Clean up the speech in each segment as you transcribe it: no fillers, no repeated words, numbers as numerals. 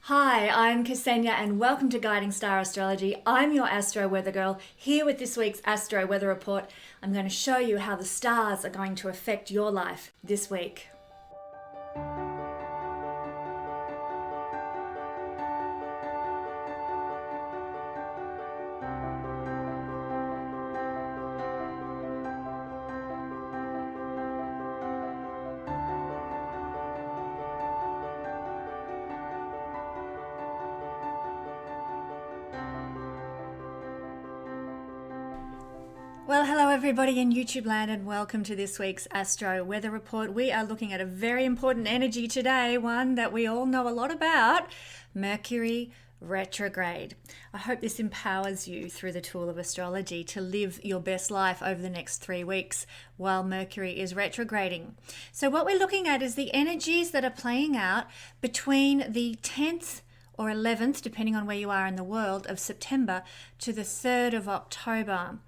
Hi, I'm Kesenya and welcome to Guiding Star Astrology. I'm your Astro Weather Girl, here with this week's Astro Weather Report. I'm going to show you how the stars are going to affect your life this week. Well, hello everybody in YouTube land and welcome to this week's Astro Weather Report. We are looking at a very important energy today, one that we all know a lot about, Mercury Retrograde. I hope this empowers you through the tool of astrology to live your best life over the next 3 weeks while Mercury is retrograding. So what we're looking at is the energies that are playing out between the 10th or 11th, depending on where you are in the world, of September to the 3rd of October.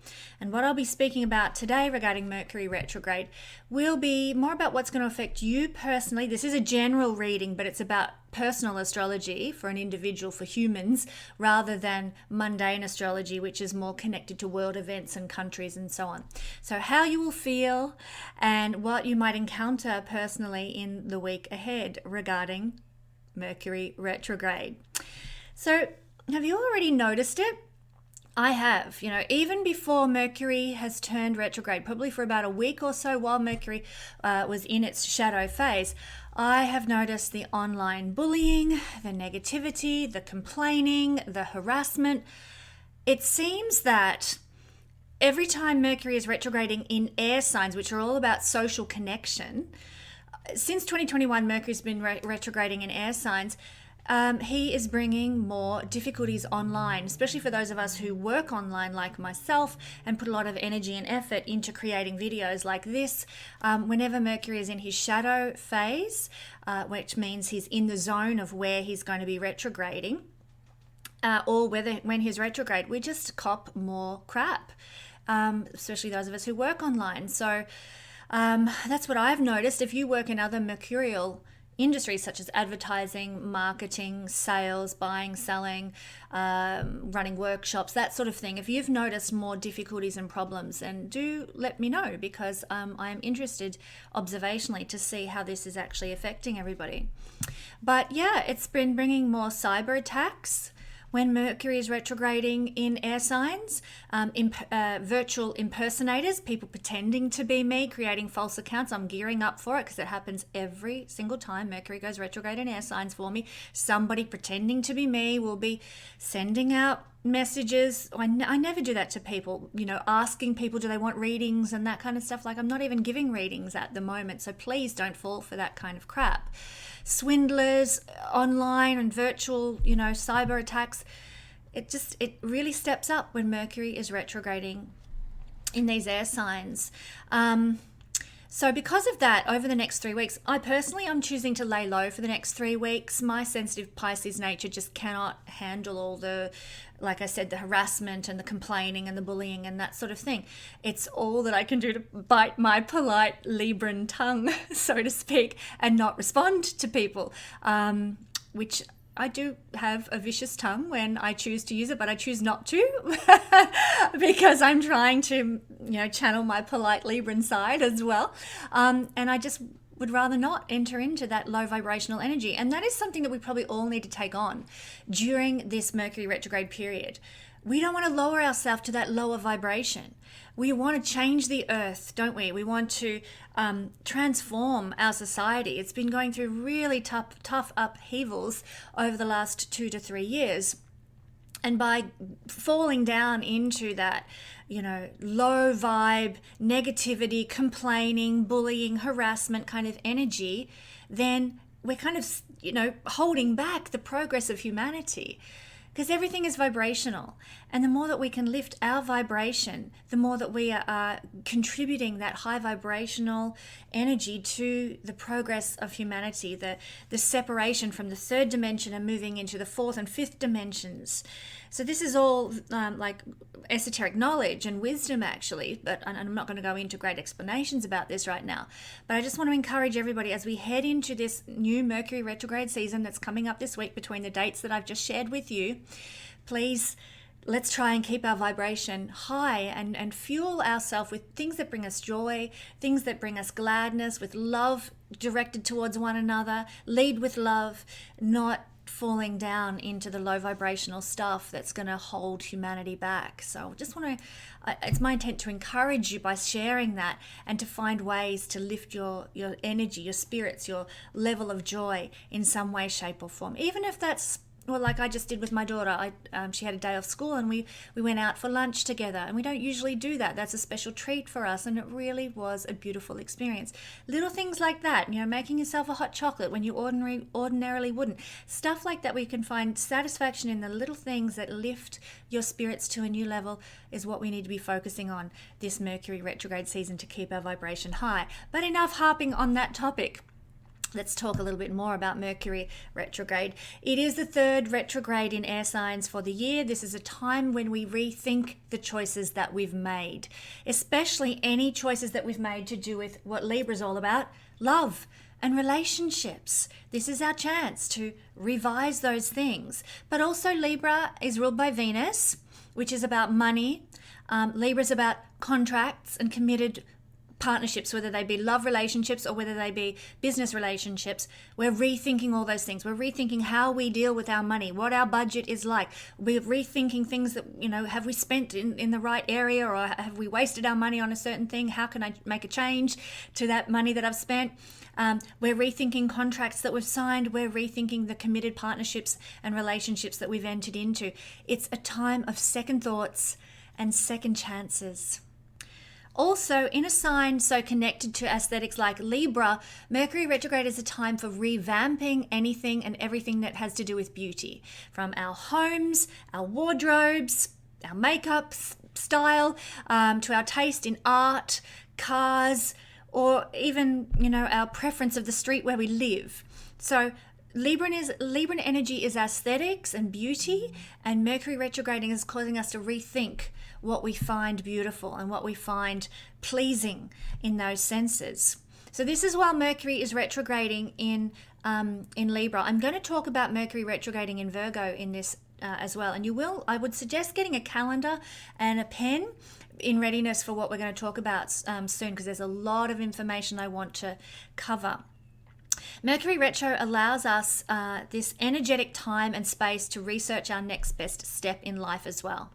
And what I'll be speaking about today regarding Mercury retrograde will be more about what's going to affect you personally. This is a general reading, but it's about personal astrology for an individual, for humans, rather than mundane astrology, which is more connected to world events and countries and so on. So how you will feel and what you might encounter personally in the week ahead regarding Mercury retrograde. So have you already noticed it? I have. Even before Mercury has turned retrograde, probably for about a week or so while Mercury was in its shadow phase, I have noticed the online bullying, the negativity, the complaining, the harassment. It seems that every time Mercury is retrograding in air signs, which are all about social connection, since 2021, Mercury's been retrograding in air signs. He is bringing more difficulties online, especially for those of us who work online like myself and put a lot of energy and effort into creating videos like this. Whenever Mercury is in his shadow phase, which means he's in the zone of where he's going to be retrograding, or when he's retrograde, we just cop more crap, especially those of us who work online. So that's what I've noticed. If you work in other mercurial industries such as advertising, marketing, sales, buying, selling, running workshops, that sort of thing, if you've noticed more difficulties and problems, and do let me know, because I am interested observationally to see how this is actually affecting everybody. But yeah, it's been bringing more cyber attacks when Mercury is retrograding in air signs, virtual impersonators, people pretending to be me, creating false accounts. I'm gearing up for it because it happens every single time Mercury goes retrograde in air signs for me. Somebody pretending to be me will be sending out messages. I never do that to people, asking people do they want readings and that kind of stuff. Like, I'm not even giving readings at the moment, so please don't fall for that kind of crap. Swindlers online and virtual, cyber attacks. It really steps up when Mercury is retrograding in these air signs. So because of that, over the next 3 weeks, I'm choosing to lay low for the next 3 weeks. My sensitive Pisces nature just cannot handle all the, like I said, the harassment and the complaining and the bullying and that sort of thing. It's all that I can do to bite my polite Libran tongue, so to speak, and not respond to people, which I do have a vicious tongue when I choose to use it, but I choose not to because I'm trying to, channel my polite Libran side as well. And I just would rather not enter into that low vibrational energy. And that is something that we probably all need to take on during this Mercury retrograde period. We don't want to lower ourselves to that lower vibration. We want to change the earth, don't we? We want to transform our society. It's been going through really tough upheavals over the last 2 to 3 years. And by falling down into that, low vibe, negativity, complaining, bullying, harassment kind of energy, then we're kind of, holding back the progress of humanity. because everything is vibrational. And the more that we can lift our vibration, the more that we are contributing that high vibrational energy to the progress of humanity, the separation from the third dimension and moving into the fourth and fifth dimensions. So this is all like esoteric knowledge and wisdom, actually, but I'm not going to go into great explanations about this right now. But I just want to encourage everybody as we head into this new Mercury retrograde season that's coming up this week between the dates that I've just shared with you, please, let's try and keep our vibration high and fuel ourselves with things that bring us joy, things that bring us gladness, with love directed towards one another. Lead with love, not falling down into the low vibrational stuff that's going to hold humanity back. So just want to, it's my intent to encourage you by sharing that and to find ways to lift your energy, your spirits, your level of joy in some way, shape or form. Even if that's, well, like I just did with my daughter. She had a day off school and we went out for lunch together, and we don't usually do that. That's a special treat for us, and it really was a beautiful experience. Little things like that, making yourself a hot chocolate when you ordinarily wouldn't. Stuff like that, where you can find satisfaction in the little things that lift your spirits to a new level, is what we need to be focusing on this Mercury retrograde season to keep our vibration high. But enough harping on that topic. Let's talk a little bit more about Mercury retrograde. It is the third retrograde in air signs for the year. This is a time when we rethink the choices that we've made, especially any choices that we've made to do with what Libra is all about, love and relationships. This is our chance to revise those things. But also Libra is ruled by Venus, which is about money. Libra is about contracts and committed partnerships, whether they be love relationships or whether they be business relationships. We're rethinking all those things. We're rethinking how we deal with our money, what our budget is like. We're rethinking things that, have we spent in the right area, or have we wasted our money on a certain thing? How can I make a change to that money that I've spent? We're rethinking contracts that we've signed. We're rethinking the committed partnerships and relationships that we've entered into. It's a time of second thoughts and second chances. Also, in a sign so connected to aesthetics like Libra, Mercury retrograde is a time for revamping anything and everything that has to do with beauty. From our homes, our wardrobes, our makeup style, to our taste in art, cars, or even, our preference of the street where we live. So Libran energy is aesthetics and beauty, and Mercury retrograding is causing us to rethink what we find beautiful and what we find pleasing in those senses. So this is while Mercury is retrograding in Libra. I'm going to talk about Mercury retrograding in Virgo in this as well. And I would suggest getting a calendar and a pen in readiness for what we're going to talk about soon, because there's a lot of information I want to cover. Mercury retro allows us this energetic time and space to research our next best step in life as well.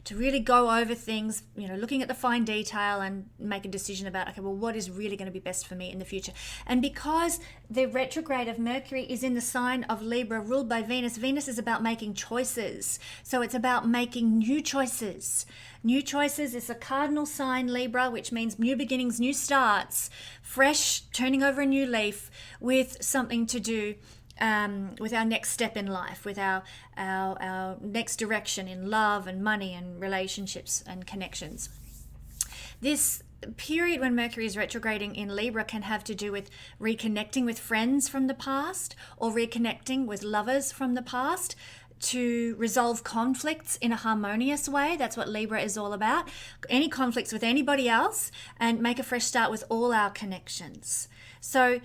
To really go over things, looking at the fine detail and make a decision about, okay, well, what is really going to be best for me in the future? And because the retrograde of Mercury is in the sign of Libra, ruled by Venus, Venus is about making choices. So it's about making new choices. New choices is a cardinal sign, Libra, which means new beginnings, new starts, fresh, turning over a new leaf, with something to do with our next step in life, with our next direction in love and money and relationships and connections. This period when Mercury is retrograding in Libra can have to do with reconnecting with friends from the past, or reconnecting with lovers from the past, to resolve conflicts in a harmonious way. That's what Libra is all about. Any conflicts with anybody else, and make a fresh start with all our connections. So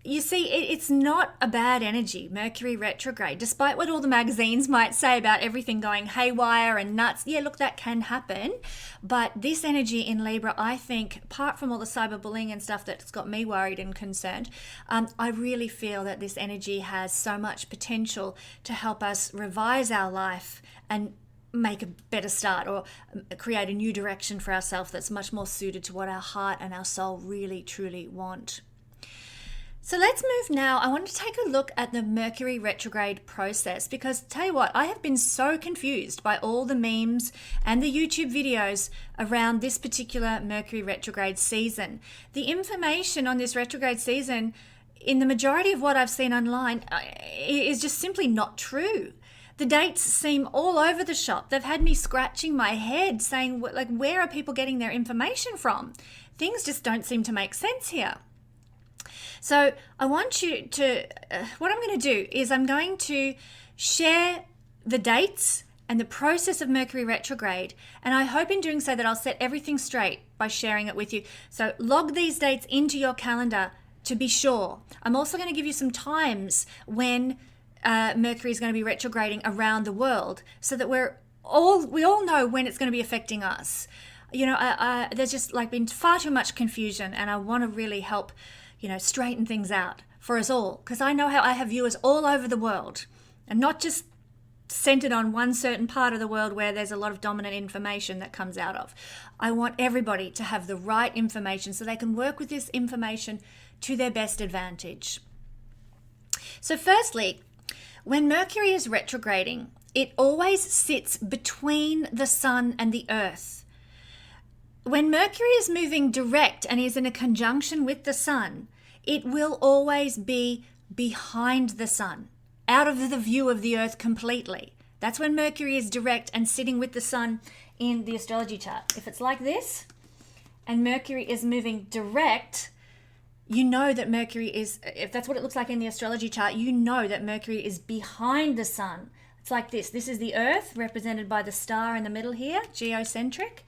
you see, it's not a bad energy, Mercury retrograde, despite what all the magazines might say about everything going haywire and nuts. Yeah, look, that can happen. But this energy in Libra, I think, apart from all the cyberbullying and stuff that's got me worried and concerned, I really feel that this energy has so much potential to help us revise our life and make a better start, or create a new direction for ourselves that's much more suited to what our heart and our soul really, truly want. So let's move now. I want to take a look at the Mercury retrograde process, because tell you what, I have been so confused by all the memes and the YouTube videos around this particular Mercury retrograde season. The information on this retrograde season, in the majority of what I've seen online, is just simply not true. The dates seem all over the shop. They've had me scratching my head saying, like, where are people getting their information from? Things just don't seem to make sense here. So I want you to, what I'm going to do is I'm going to share the dates and the process of Mercury retrograde. And I hope in doing so that I'll set everything straight by sharing it with you. So log these dates into your calendar to be sure. I'm also going to give you some times when Mercury is going to be retrograding around the world so that we all know when it's going to be affecting us. You know, there's just like been far too much confusion, and I want to really help, you know, straighten things out for us all, because I know how I have viewers all over the world and not just centered on one certain part of the world where there's a lot of dominant information that comes out of. I want everybody to have the right information so they can work with this information to their best advantage. So firstly, when Mercury is retrograding, it always sits between the sun and the earth. When Mercury is moving direct and is in a conjunction with the sun, it will always be behind the sun, out of the view of the earth completely. That's when Mercury is direct and sitting with the sun in the astrology chart. If it's like this and Mercury is moving direct, you know that Mercury is, if that's what it looks like in the astrology chart, you know that Mercury is behind the sun. It's like this. This is the earth represented by the star in the middle here, geocentric.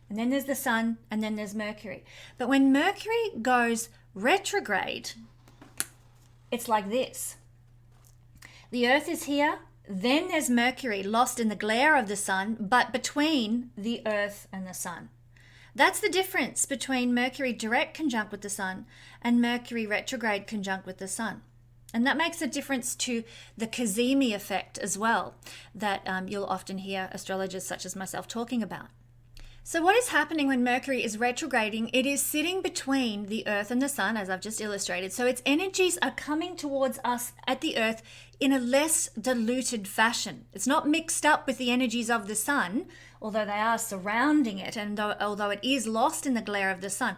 And then there's the sun, and then there's Mercury. But when Mercury goes retrograde, it's like this. The earth is here, then there's Mercury lost in the glare of the sun, but between the earth and the sun. That's the difference between Mercury direct conjunct with the sun and Mercury retrograde conjunct with the sun. And that makes a difference to the cusp effect as well, that you'll often hear astrologers such as myself talking about. So what is happening when Mercury is retrograding? It is sitting between the earth and the sun, as I've just illustrated. So its energies are coming towards us at the earth in a less diluted fashion. It's not mixed up with the energies of the sun, although they are surrounding it, and although it is lost in the glare of the sun.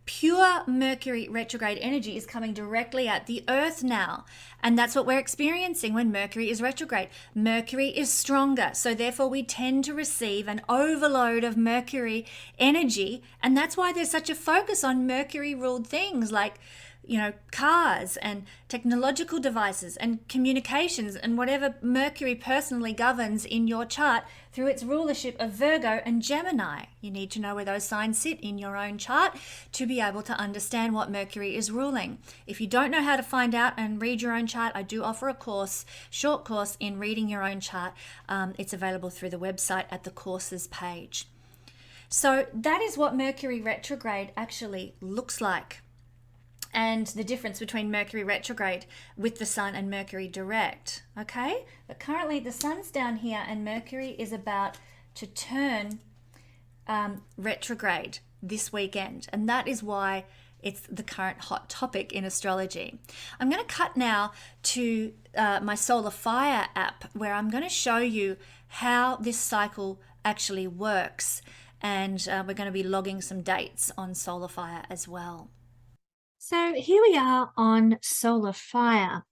Pure Mercury retrograde energy is coming directly at the earth now. And that's what we're experiencing when Mercury is retrograde. Mercury is stronger, so therefore we tend to receive an overload of Mercury energy. And that's why there's such a focus on Mercury-ruled things like, you know, cars and technological devices and communications and whatever Mercury personally governs in your chart through its rulership of Virgo and Gemini. You need to know where those signs sit in your own chart to be able to understand what Mercury is ruling. If you don't know how to find out and read your own chart, I do offer a course, short course in reading your own chart. It's available through the website at the courses page. So that is what Mercury retrograde actually looks like, and the difference between Mercury retrograde with the sun and Mercury direct, okay? But currently the sun's down here and Mercury is about to turn retrograde this weekend. And that is why it's the current hot topic in astrology. I'm going to cut now to my Solar Fire app, where I'm going to show you how this cycle actually works. And we're going to be logging some dates on Solar Fire as well. So here we are on Solar Fire.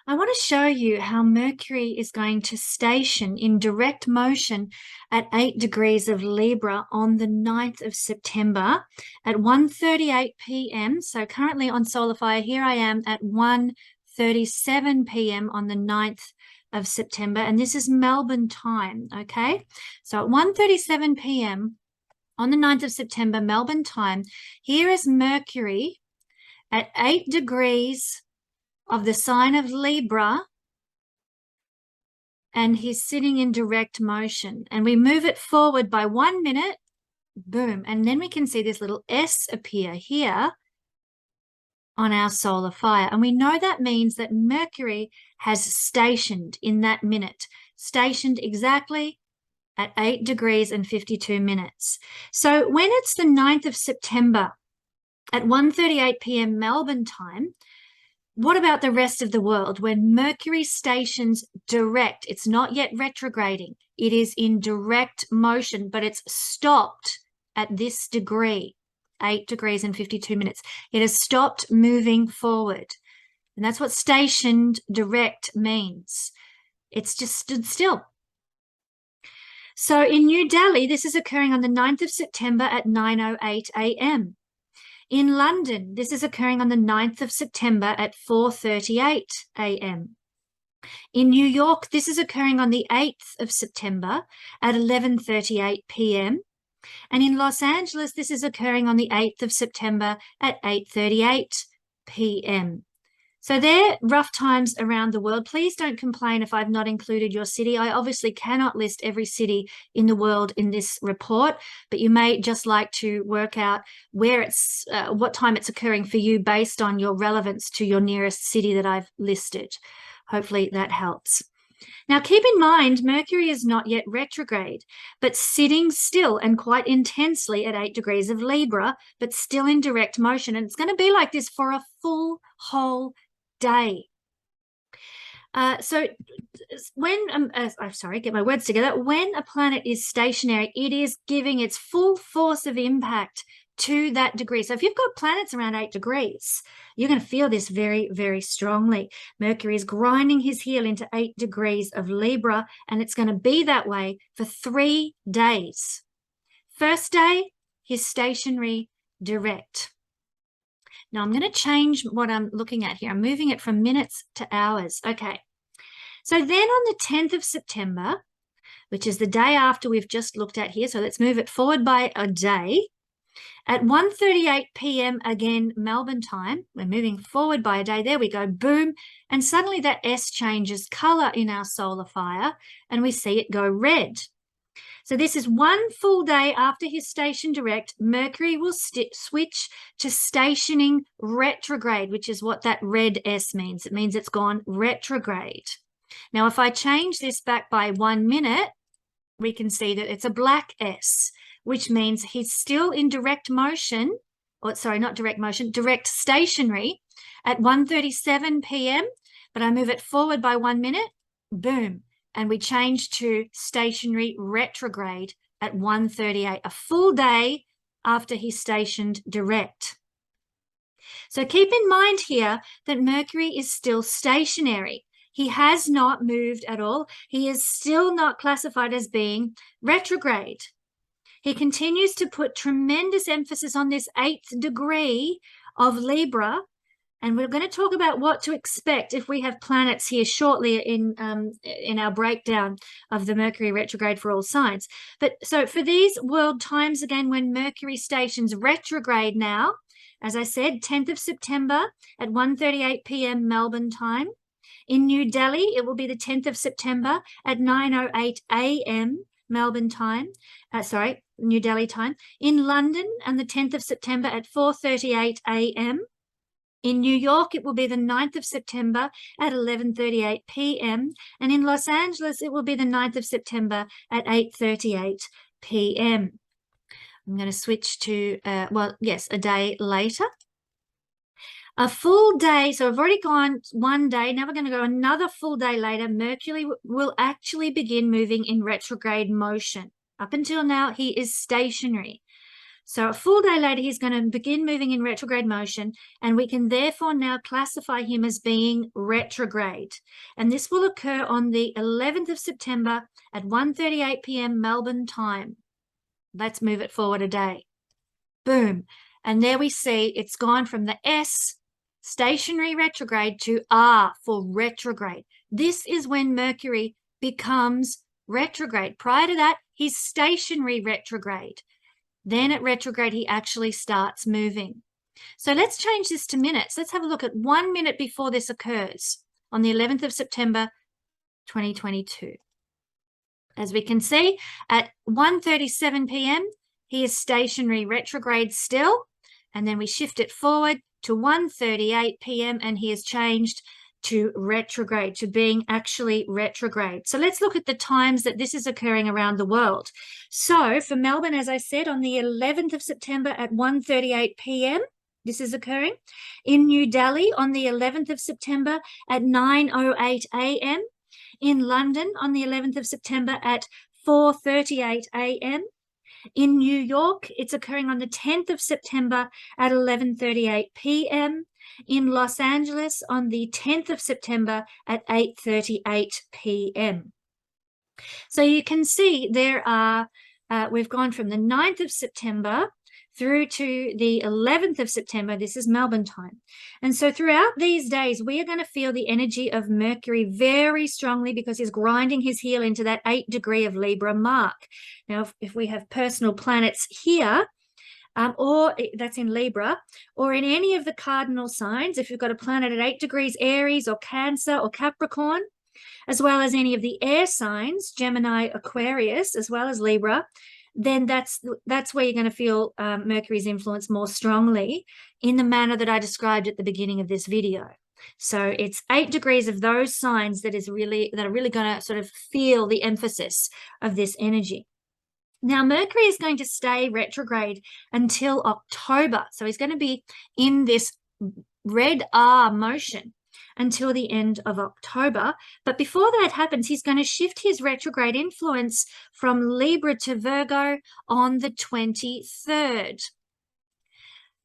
I want to show you how Mercury is going to station in direct motion at 8 degrees of Libra on the 9th of September at 1:38 p.m. So currently on Solar Fire, here I am at 1:37 p.m. on the 9th of September, and this is Melbourne time, okay? So at 1:37 p.m. on the 9th of September, Melbourne time, here is Mercury at 8 degrees of the sign of Libra, and he's sitting in direct motion. And we move it forward by 1 minute, boom, and then we can see this little S appear here on our Solar Fire. And we know that means that Mercury has stationed in that minute, stationed exactly at 8 degrees and 52 minutes. So when it's the 9th of September, at 1:38 p.m. Melbourne time, what about the rest of the world when Mercury stations direct? It's not yet retrograding. It is in direct motion, but it's stopped at this degree, 8 degrees and 52 minutes. It has stopped moving forward. And that's what stationed direct means. It's just stood still. So in New Delhi, this is occurring on the 9th of September at 9:08 a.m. In London, this is occurring on the 9th of September at 4:38 a.m. In New York, this is occurring on the 8th of September at 11:38 p.m. And in Los Angeles, this is occurring on the 8th of September at 8:38 p.m. So they're rough times around the world. Please don't complain if I've not included your city. I obviously cannot list every city in the world in this report, but you may just like to work out where it's, what time it's occurring for you based on your relevance to your nearest city that I've listed. Hopefully that helps. Now, keep in mind, Mercury is not yet retrograde, but sitting still and quite intensely at 8 degrees of Libra, but still in direct motion. And it's going to be like this for a full whole day. So when, I'm sorry, get my words together. When a planet is stationary, it is giving its full force of impact to that degree. So if you've got planets around 8 degrees, you're going to feel this very, very strongly. Mercury is grinding his heel into 8 degrees of Libra, and it's going to be that way for 3 days. First day, he's stationary direct. Now I'm going to change what I'm looking at here. I'm moving it from minutes to hours. Okay. So then on the 10th of September, which is the day after we've just looked at here, so let's move it forward by a day, at 1:38 p.m. again, Melbourne time, we're moving forward by a day. There we go, boom. And suddenly that S changes color in our solar fire and we see it go red. So this is one full day after his station direct. Mercury will switch to stationing retrograde, which is what that red S means. It means it's gone retrograde. Now, if I change this back by 1 minute, we can see that it's a black S, which means he's still in direct motion, or sorry, not direct motion, direct stationary at 1:37 p.m., but I move it forward by 1 minute, boom, and we change to stationary retrograde at 1:38, a full day after he's stationed direct. So keep in mind here that Mercury is still stationary. He has not moved at all. He is still not classified as being retrograde. He continues to put tremendous emphasis on this 8th degree of Libra, and we're going to talk about what to expect if we have planets here shortly in our breakdown of the Mercury retrograde for all signs. But so for these world times, again, when Mercury stations retrograde now, as I said, 10th of September at 1:38 p.m. Melbourne time. In New Delhi, it will be the 10th of September at 9:08 a.m. Melbourne time. New Delhi time. In London, on the 10th of September at 4:38 a.m. In New York, it will be the 9th of September at 11:38 p.m. And in Los Angeles, it will be the 9th of September at 8:38 p.m. I'm going to switch to, a day later. A full day, so I've already gone 1 day. Now we're going to go another full day later. Mercury will actually begin moving in retrograde motion. Up until now, he is stationary. So a full day later, he's going to begin moving in retrograde motion, and we can therefore now classify him as being retrograde. And this will occur on the 11th of September at 1:38 p.m. Melbourne time. Let's move it forward a day. Boom. And there we see it's gone from the S, stationary retrograde, to R for retrograde. This is when Mercury becomes retrograde. Prior to that, he's stationary retrograde. Then at retrograde, he actually starts moving. So let's change this to minutes. Let's have a look at 1 minute before this occurs on the 11th of September, 2022. As we can see, at 1:37 p.m., he is stationary retrograde still, and then we shift it forward to 1:38 p.m. and he has changed to retrograde, to being actually retrograde. So let's look at the times that this is occurring around the world. So for Melbourne, as I said, on the 11th of September at 1:38 p.m., this is occurring. In New Delhi on the 11th of September at 9:08 a.m. In London on the 11th of September at 4:38 a.m. In New York, it's occurring on the 10th of September at 11:38 p.m. In Los Angeles on the 10th of September at 8:38 p.m. So you can see there are, we've gone from the 9th of September through to the 11th of September. This is Melbourne time. And so throughout these days, we are going to feel the energy of Mercury very strongly because he's grinding his heel into that 8 degree of Libra mark. Now, if we have personal planets here, or that's in Libra, or in any of the cardinal signs, if you've got a planet at 8 degrees Aries or Cancer or Capricorn, as well as any of the air signs, Gemini, Aquarius, as well as Libra, then that's where you're going to feel Mercury's influence more strongly in the manner that I described at the beginning of this video. So it's 8 degrees of those signs that are really going to sort of feel the emphasis of this energy. Now, Mercury is going to stay retrograde until October. So he's going to be in this red R motion until the end of October. But before that happens, he's going to shift his retrograde influence from Libra to Virgo on the 23rd.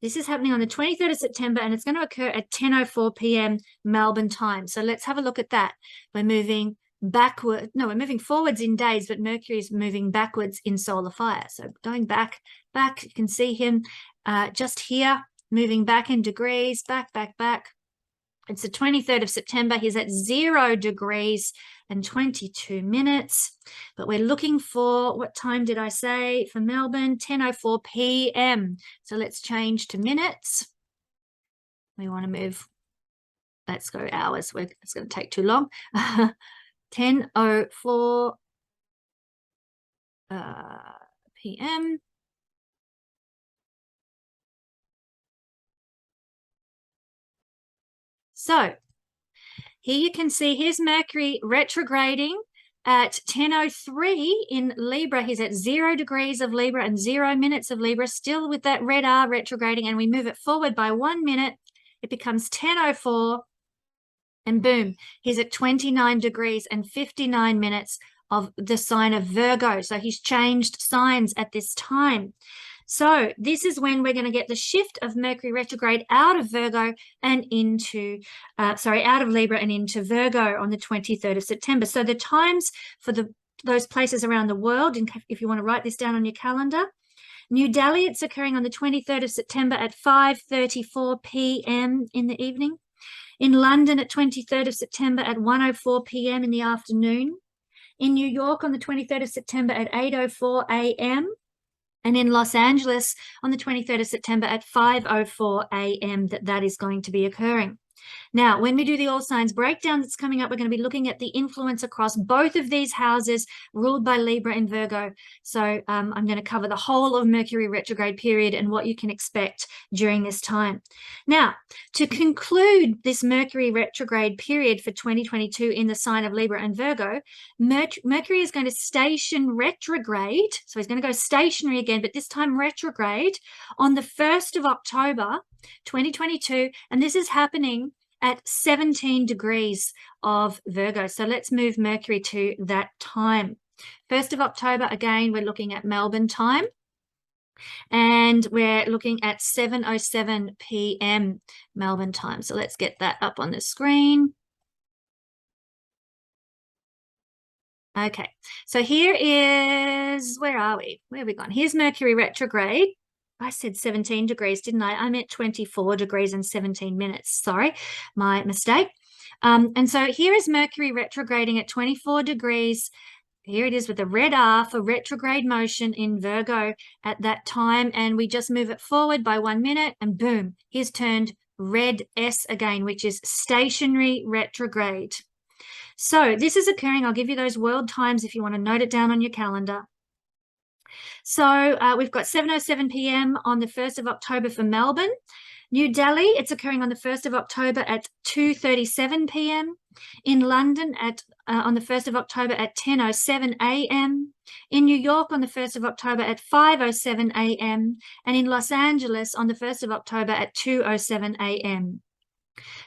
This is happening on the 23rd of September, and it's going to occur at 10:04 p.m. Melbourne time. So let's have a look at that. We're moving we're moving forwards in days, but Mercury is moving backwards in solar fire. So going back, you can see him just here, moving back in degrees, back. It's the 23rd of September. He's at 0 degrees and 22 minutes. But we're looking for, what time did I say for Melbourne? 10:04 p.m. So let's change to minutes. We want to move. Let's go hours. It's going to take too long. 10:04 p.m. So here you can see here's Mercury retrograding at 10:03 in Libra. He's at 0 degrees of Libra and 0 minutes of Libra, still with that red R retrograding, and we move it forward by 1 minute. It becomes 10:04, and boom, he's at 29 degrees and 59 minutes of the sign of Virgo. So he's changed signs at this time. So this is when we're going to get the shift of Mercury retrograde out of Virgo and into, out of Libra and into Virgo on the 23rd of September. So the times for those places around the world, if you want to write this down on your calendar, New Delhi, it's occurring on the 23rd of September at 5:34 p.m. in the evening. In London at 23rd of September at 1:04 p.m. in the afternoon. In New York on the 23rd of September at 8:04 a.m. And in Los Angeles on the 23rd of September at 5:04 a.m. that is going to be occurring. Now, when we do the all signs breakdown that's coming up, we're going to be looking at the influence across both of these houses ruled by Libra and Virgo. So I'm going to cover the whole of Mercury retrograde period and what you can expect during this time. Now, to conclude this Mercury retrograde period for 2022 in the sign of Libra and Virgo, Mercury is going to station retrograde. So he's going to go stationary again, but this time retrograde on the 1st of October, 2022, and this is happening at 17 degrees of Virgo. So let's move Mercury to that time. 1st of October, again, we're looking at Melbourne time, and we're looking at 7:07 p.m. Melbourne time. So let's get that up on the screen. Okay, so here is, where are we? Where have we gone? Here's Mercury retrograde. I said 17 degrees, didn't I? I meant 24 degrees and 17 minutes. Sorry, my mistake. And so here is Mercury retrograding at 24 degrees. Here it is with the red R for retrograde motion in Virgo at that time. And we just move it forward by 1 minute and boom, he's turned red S again, which is stationary retrograde. So this is occurring. I'll give you those world times if you want to note it down on your calendar. So we've got 7:07 p.m. on the 1st of October for Melbourne. New Delhi, it's occurring on the 1st of October at 2:37 p.m. In London on the 1st of October at 10:07 a.m. In New York on the 1st of October at 5:07 a.m. And in Los Angeles on the 1st of October at 2:07 a.m.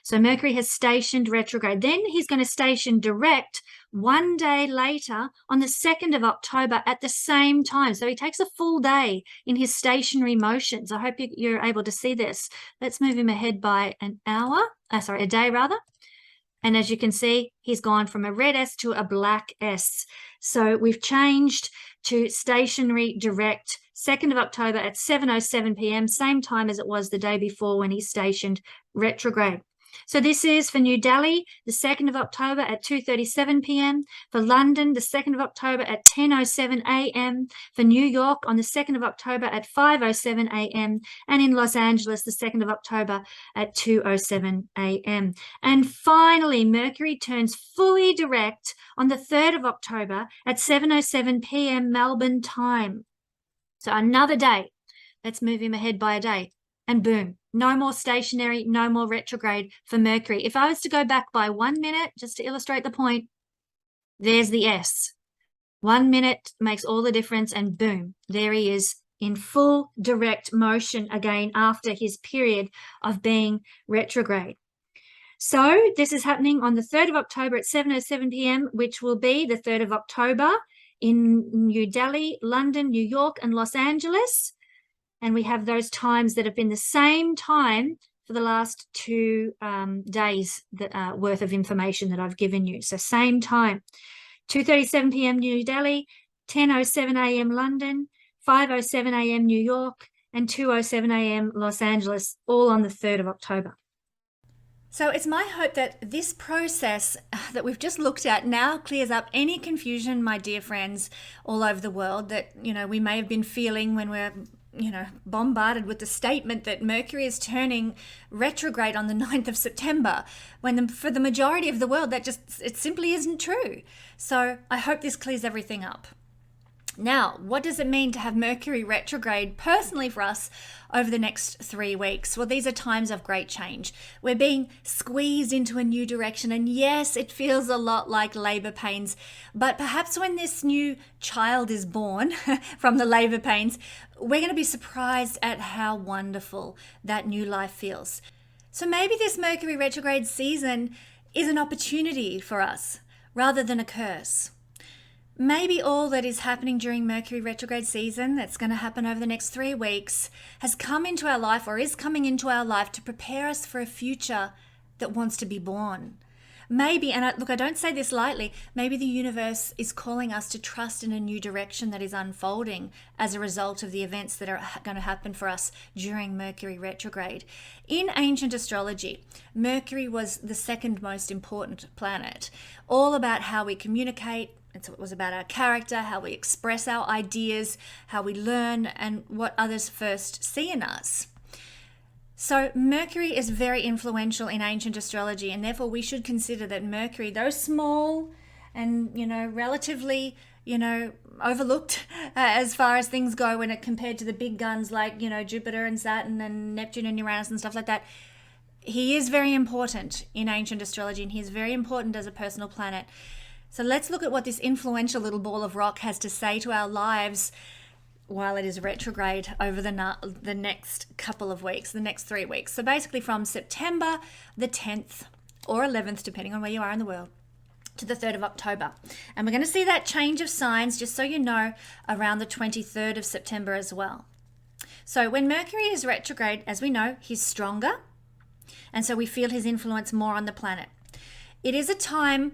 So Mercury has stationed retrograde. Then he's going to station direct one day later on the 2nd of October at the same time. So he takes a full day in his stationary motions. I hope you're able to see this. Let's move him ahead by a day rather. And as you can see, he's gone from a red S to a black S. So we've changed to stationary direct, 2nd of October at 7:07 p.m., same time as it was the day before when he stationed retrograde. So this is for New Delhi, the 2nd of October at 2:37 p.m. For London, the 2nd of October at 10:07 a.m. For New York on the 2nd of October at 5:07 a.m. And in Los Angeles, the 2nd of October at 2:07 a.m. And finally, Mercury turns fully direct on the 3rd of October at 7:07 p.m. Melbourne time. So another day. Let's move him ahead by a day. And boom, no more stationary, no more retrograde for Mercury. If I was to go back by 1 minute, just to illustrate the point, there's the S. 1 minute makes all the difference, and boom, there he is in full direct motion again after his period of being retrograde. So this is happening on the 3rd of October at 7:07 p.m., which will be the 3rd of October in New Delhi, London, New York, and Los Angeles. And we have those times that have been the same time for the last 2 days worth of information that I've given you. So same time, 2:37 p.m. New Delhi, 10:07 a.m. London, 5:07 a.m. New York, and 2:07 a.m. Los Angeles, all on the 3rd of October. So it's my hope that this process that we've just looked at now clears up any confusion, my dear friends, all over the world that, we may have been feeling when we're bombarded with the statement that Mercury is turning retrograde on the 9th of September, when for the majority of the world, it simply isn't true. So I hope this clears everything up. Now, what does it mean to have Mercury retrograde personally for us over the next 3 weeks? Well, these are times of great change. We're being squeezed into a new direction. And yes, it feels a lot like labor pains. But perhaps when this new child is born from the labor pains, we're going to be surprised at how wonderful that new life feels. So maybe this Mercury retrograde season is an opportunity for us rather than a curse. Maybe all that is happening during Mercury retrograde season that's going to happen over the next 3 weeks has come into our life or is coming into our life to prepare us for a future that wants to be born. Maybe, and I don't say this lightly, maybe the universe is calling us to trust in a new direction that is unfolding as a result of the events that are going to happen for us during Mercury retrograde. In ancient astrology, Mercury was the 2nd most important planet, all about how we communicate. It was about our character, how we express our ideas, how we learn, and what others first see in us. So Mercury is very influential in ancient astrology, and therefore we should consider that Mercury, though small and, relatively, overlooked as far as things go when it compared to the big guns like, Jupiter and Saturn and Neptune and Uranus and stuff like that, he is very important in ancient astrology, and he is very important as a personal planet. So let's look at what this influential little ball of rock has to say to our lives while it is retrograde over the next couple of weeks, the next 3 weeks. So basically from September the 10th or 11th, depending on where you are in the world, to the 3rd of October. And we're going to see that change of signs, just so you know, around the 23rd of September as well. So when Mercury is retrograde, as we know, he's stronger. And so we feel his influence more on the planet. It is a time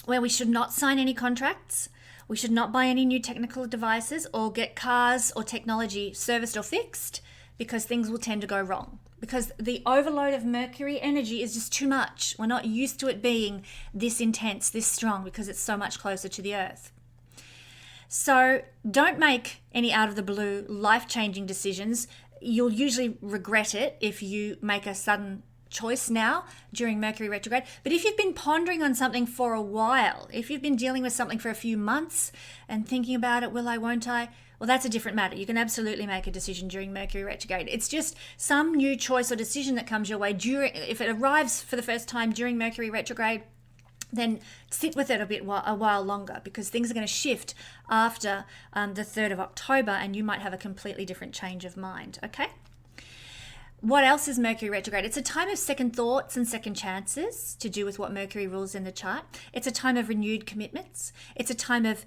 where we should not sign any contracts, we should not buy any new technical devices or get cars or technology serviced or fixed, because things will tend to go wrong. Because the overload of Mercury energy is just too much. We're not used to it being this intense, this strong, because it's so much closer to the Earth. So don't make any out of the blue life-changing decisions. You'll usually regret it if you make a sudden choice now during Mercury retrograde. But if you've been pondering on something for a while, if you've been dealing with something for a few months and thinking about it, will I, won't I? Well, that's a different matter. You can absolutely make a decision during Mercury retrograde. It's just some new choice or decision that comes your way if it arrives for the first time during Mercury retrograde, then sit with it a while longer, because things are going to shift after the 3rd of October and you might have a completely different change of mind, okay? What else is Mercury retrograde? It's a time of second thoughts and second chances to do with what Mercury rules in the chart. It's a time of renewed commitments. It's a time of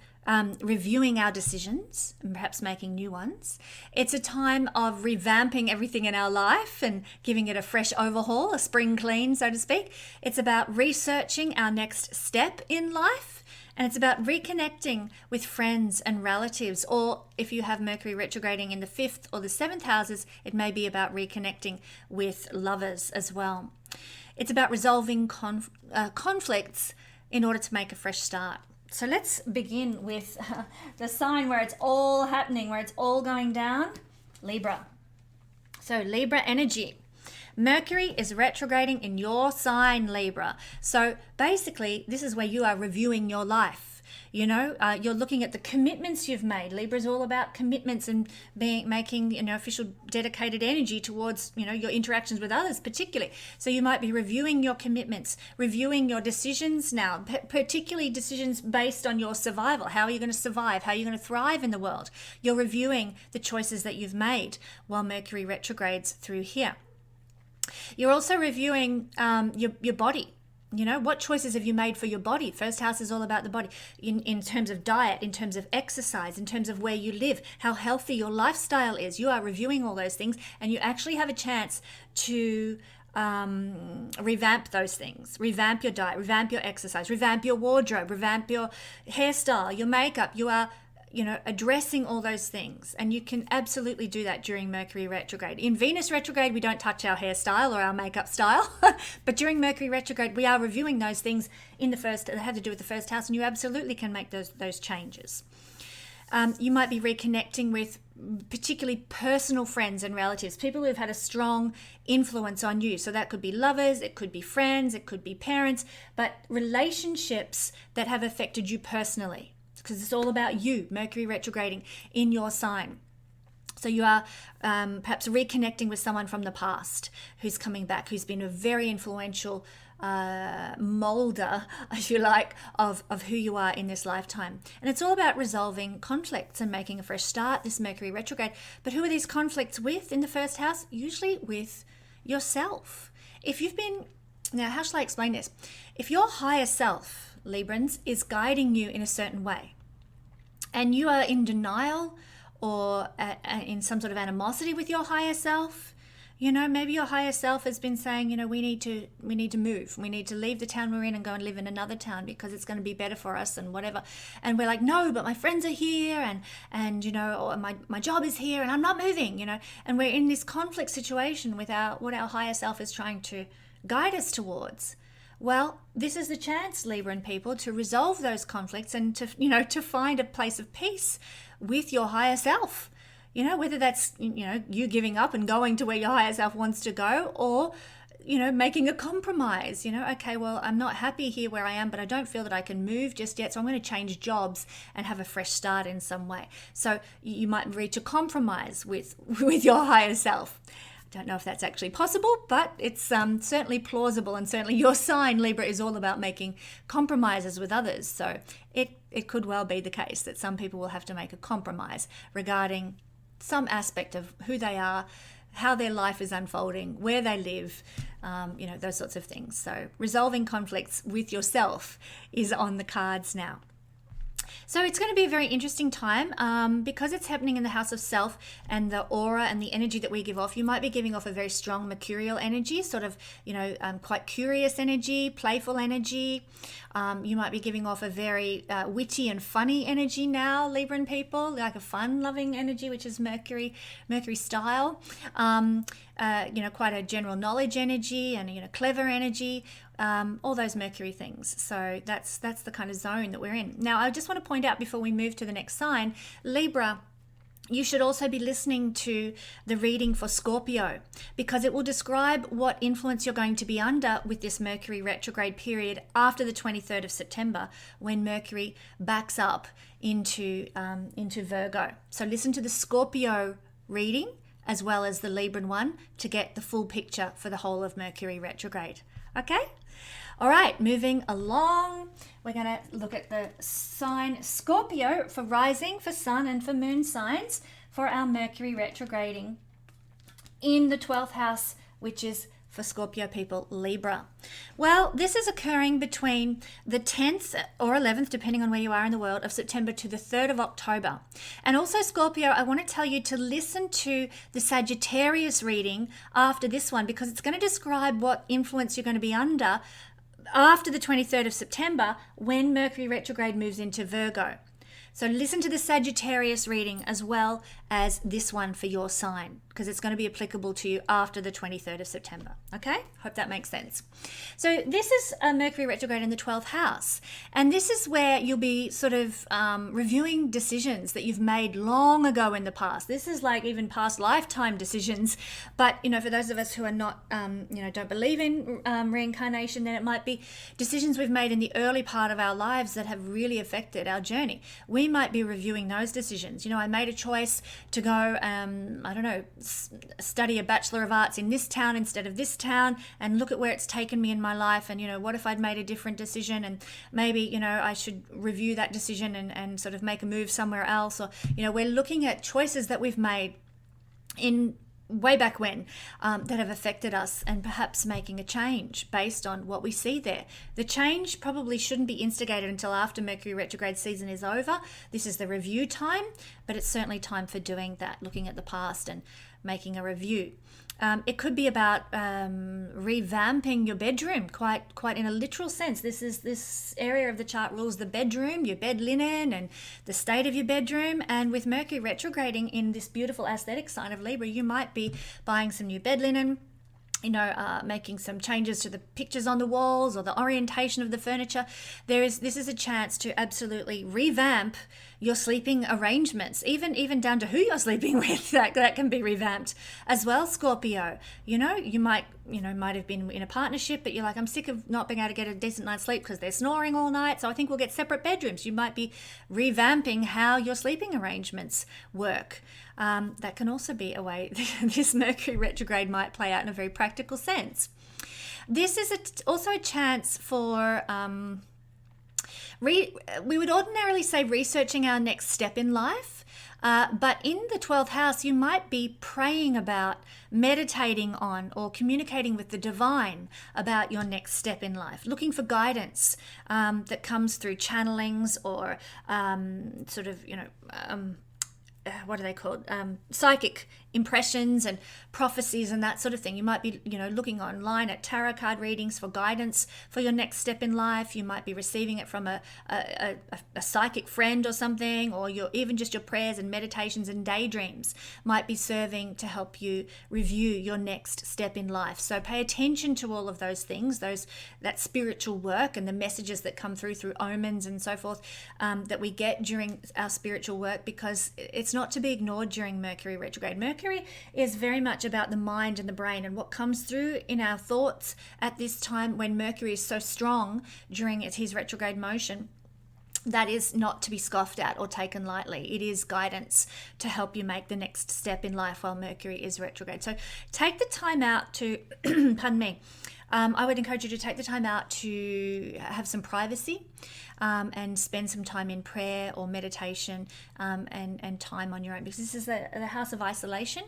reviewing our decisions and perhaps making new ones. It's a time of revamping everything in our life and giving it a fresh overhaul, a spring clean, so to speak. It's about researching our next step in life. And it's about reconnecting with friends and relatives, or if you have Mercury retrograding in the 5th or the 7th houses, it may be about reconnecting with lovers as well. It's about resolving conflicts in order to make a fresh start. So let's begin with the sign where it's all happening, where it's all going down, Libra. So Libra energy. Mercury is retrograding in your sign, Libra. So basically, this is where you are reviewing your life. You know, you're looking at the commitments you've made. Libra is all about commitments and making, official dedicated energy towards, your interactions with others particularly. So you might be reviewing your commitments, reviewing your decisions now, particularly decisions based on your survival. How are you going to survive? How are you going to thrive in the world? You're reviewing the choices that you've made while Mercury retrogrades through here. You're also reviewing your body. What choices have you made for your body? First house is all about the body in terms of diet, in terms of exercise, in terms of where you live, how healthy your lifestyle is. You are reviewing all those things, and you actually have a chance to revamp those things. Revamp your diet, revamp your exercise, revamp your wardrobe, revamp your hairstyle, your makeup. You are addressing all those things. And you can absolutely do that during Mercury retrograde. In Venus retrograde, we don't touch our hairstyle or our makeup style. But during Mercury retrograde, we are reviewing those things that have to do with the first house. And you absolutely can make those changes. You might be reconnecting with particularly personal friends and relatives, people who have had a strong influence on you. So that could be lovers, it could be friends, it could be parents, but relationships that have affected you personally. Because it's all about you, Mercury retrograding in your sign. So you are perhaps reconnecting with someone from the past who's coming back, who's been a very influential molder, if you like, of who you are in this lifetime. And it's all about resolving conflicts and making a fresh start, this Mercury retrograde. But who are these conflicts with in the first house? Usually with yourself. Now, how shall I explain this? If your higher self, Librans, is guiding you in a certain way, and you are in denial or in some sort of animosity with your higher self, maybe your higher self has been saying, we need to move. We need to leave the town we're in and go and live in another town because it's going to be better for us and whatever. And we're like, no, but my friends are here and or my job is here and I'm not moving, and we're in this conflict situation with what our higher self is trying to guide us towards. Well, this is the chance, Libran people, to resolve those conflicts and to find a place of peace with your higher self. Whether that's, you giving up and going to where your higher self wants to go, or, making a compromise. Okay, well, I'm not happy here where I am, but I don't feel that I can move just yet. So I'm going to change jobs and have a fresh start in some way. So you might reach a compromise with your higher self. Don't know if that's actually possible, but it's certainly plausible, and certainly your sign, Libra, is all about making compromises with others. So it could well be the case that some people will have to make a compromise regarding some aspect of who they are, how their life is unfolding, where they live, those sorts of things. So resolving conflicts with yourself is on the cards now. So it's going to be a very interesting time because it's happening in the house of self and the aura and the energy that we give off. You might be giving off a very strong mercurial energy, sort of, quite curious energy, playful energy. You might be giving off a very witty and funny energy now, Libran people, like a fun-loving energy, which is Mercury style. Quite a general knowledge energy and, clever energy. All those Mercury things. So that's the kind of zone that we're in. Now, I just want to point out before we move to the next sign, Libra, you should also be listening to the reading for Scorpio, because it will describe what influence you're going to be under with this Mercury retrograde period after the 23rd of September, when Mercury backs up into Virgo. So listen to the Scorpio reading as well as the Libran one to get the full picture for the whole of Mercury retrograde. Okay? All right, moving along, we're going to look at the sign Scorpio for rising, for sun, and for moon signs for our Mercury retrograding in the 12th house, which is for Scorpio people, Libra. Well, this is occurring between the 10th or 11th, depending on where you are in the world, of September to the 3rd of October. And also, Scorpio, I want to tell you to listen to the Sagittarius reading after this one, because it's going to describe what influence you're going to be under after the 23rd of September when Mercury retrograde moves into Virgo. So listen to the Sagittarius reading as well as this one for your sign, because it's going to be applicable to you after the 23rd of September. Okay? Hope that makes sense. So this is a Mercury retrograde in the 12th house. And this is where you'll be sort of reviewing decisions that you've made long ago in the past. This is like even past lifetime decisions. But, for those of us who are not, don't believe in reincarnation, then it might be decisions we've made in the early part of our lives that have really affected our journey. We might be reviewing those decisions. I made a choice to go, study a Bachelor of Arts in this town instead of this town, and look at where it's taken me in my life. And, what if I'd made a different decision, and maybe, I should review that decision and sort of make a move somewhere else. Or, we're looking at choices that we've made in way back when that have affected us, and perhaps making a change based on what we see there. The change probably shouldn't be instigated until after Mercury retrograde season is over. This is the review time, but it's certainly time for doing that, looking at the past and making a review. It could be about revamping your bedroom, quite in a literal sense. This area of the chart rules the bedroom, your bed linen, and the state of your bedroom. And with Mercury retrograding in this beautiful aesthetic sign of Libra, you might be buying some new bed linen, making some changes to the pictures on the walls or the orientation of the furniture. This is a chance to absolutely revamp your sleeping arrangements, even down to who you're sleeping with. That can be revamped as well, Scorpio. You might have been in a partnership, but you're like, I'm sick of not being able to get a decent night's sleep because they're snoring all night, so I think we'll get separate bedrooms. You might be revamping how your sleeping arrangements work. That can also be a way this Mercury retrograde might play out in a very practical sense. This is also a chance for, we would ordinarily say researching our next step in life, but in the 12th house, you might be praying about, meditating on, or communicating with the divine about your next step in life, looking for guidance that comes through channelings or what are they called? Psychic impressions and prophecies and that sort of thing. You might be, looking online at tarot card readings for guidance for your next step in life. You might be receiving it from a psychic friend or something, or even just your prayers and meditations and daydreams might be serving to help you review your next step in life. So pay attention to all of those things, that spiritual work and the messages that come through omens and so forth that we get during our spiritual work, because it's not to be ignored during Mercury retrograde. Mercury is very much about the mind and the brain, and what comes through in our thoughts at this time when Mercury is so strong during his retrograde motion. That is not to be scoffed at or taken lightly. It is guidance to help you make the next step in life while Mercury is retrograde. So take the time out to, pardon me, I would encourage you to take the time out to have some privacy and spend some time in prayer or meditation and time on your own, because this is the house of isolation.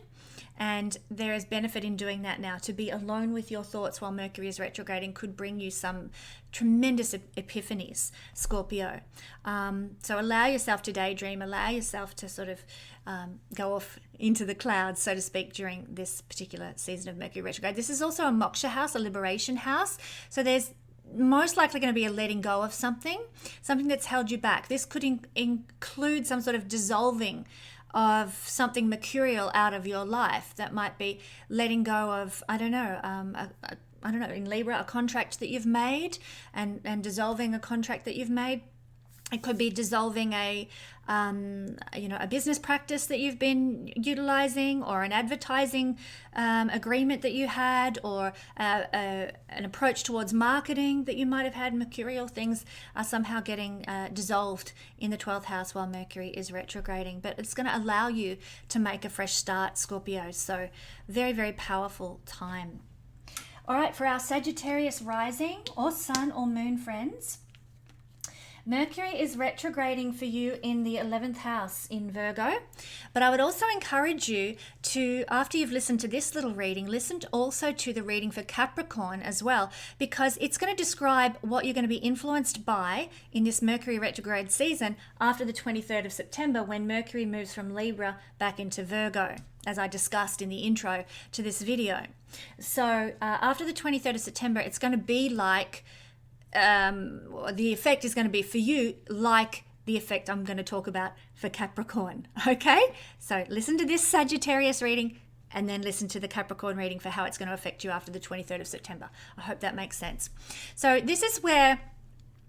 And there is benefit in doing that now. To be alone with your thoughts while Mercury is retrograding could bring you some tremendous epiphanies, Scorpio. So allow yourself to daydream, allow yourself to sort of go off into the clouds, so to speak, during this particular season of Mercury retrograde. This is also a moksha house, a liberation house. So there's most likely going to be a letting go of something that's held you back. This could include some sort of dissolving of something mercurial out of your life. That might be letting go of, in Libra, a contract that you've made and dissolving a contract that you've made. It could be dissolving a business practice that you've been utilizing, or an advertising agreement that you had, or an approach towards marketing that you might have had. Mercurial things are somehow getting dissolved in the 12th house while Mercury is retrograding. But it's going to allow you to make a fresh start, Scorpio. So very, very powerful time. All right, for our Sagittarius rising or sun or moon friends, Mercury is retrograding for you in the 11th house in Virgo, but I would also encourage you to, after you've listened to this little reading, listen also to the reading for Capricorn as well, because it's going to describe what you're going to be influenced by in this Mercury retrograde season after the 23rd of September, when Mercury moves from Libra back into Virgo, as I discussed in the intro to this video. So after the 23rd of September, it's going to be like, the effect is going to be for you like the effect I'm going to talk about for Capricorn. Okay, so listen to this Sagittarius reading and then listen to the Capricorn reading for how it's going to affect you after the 23rd of September. I hope that makes sense. So this is where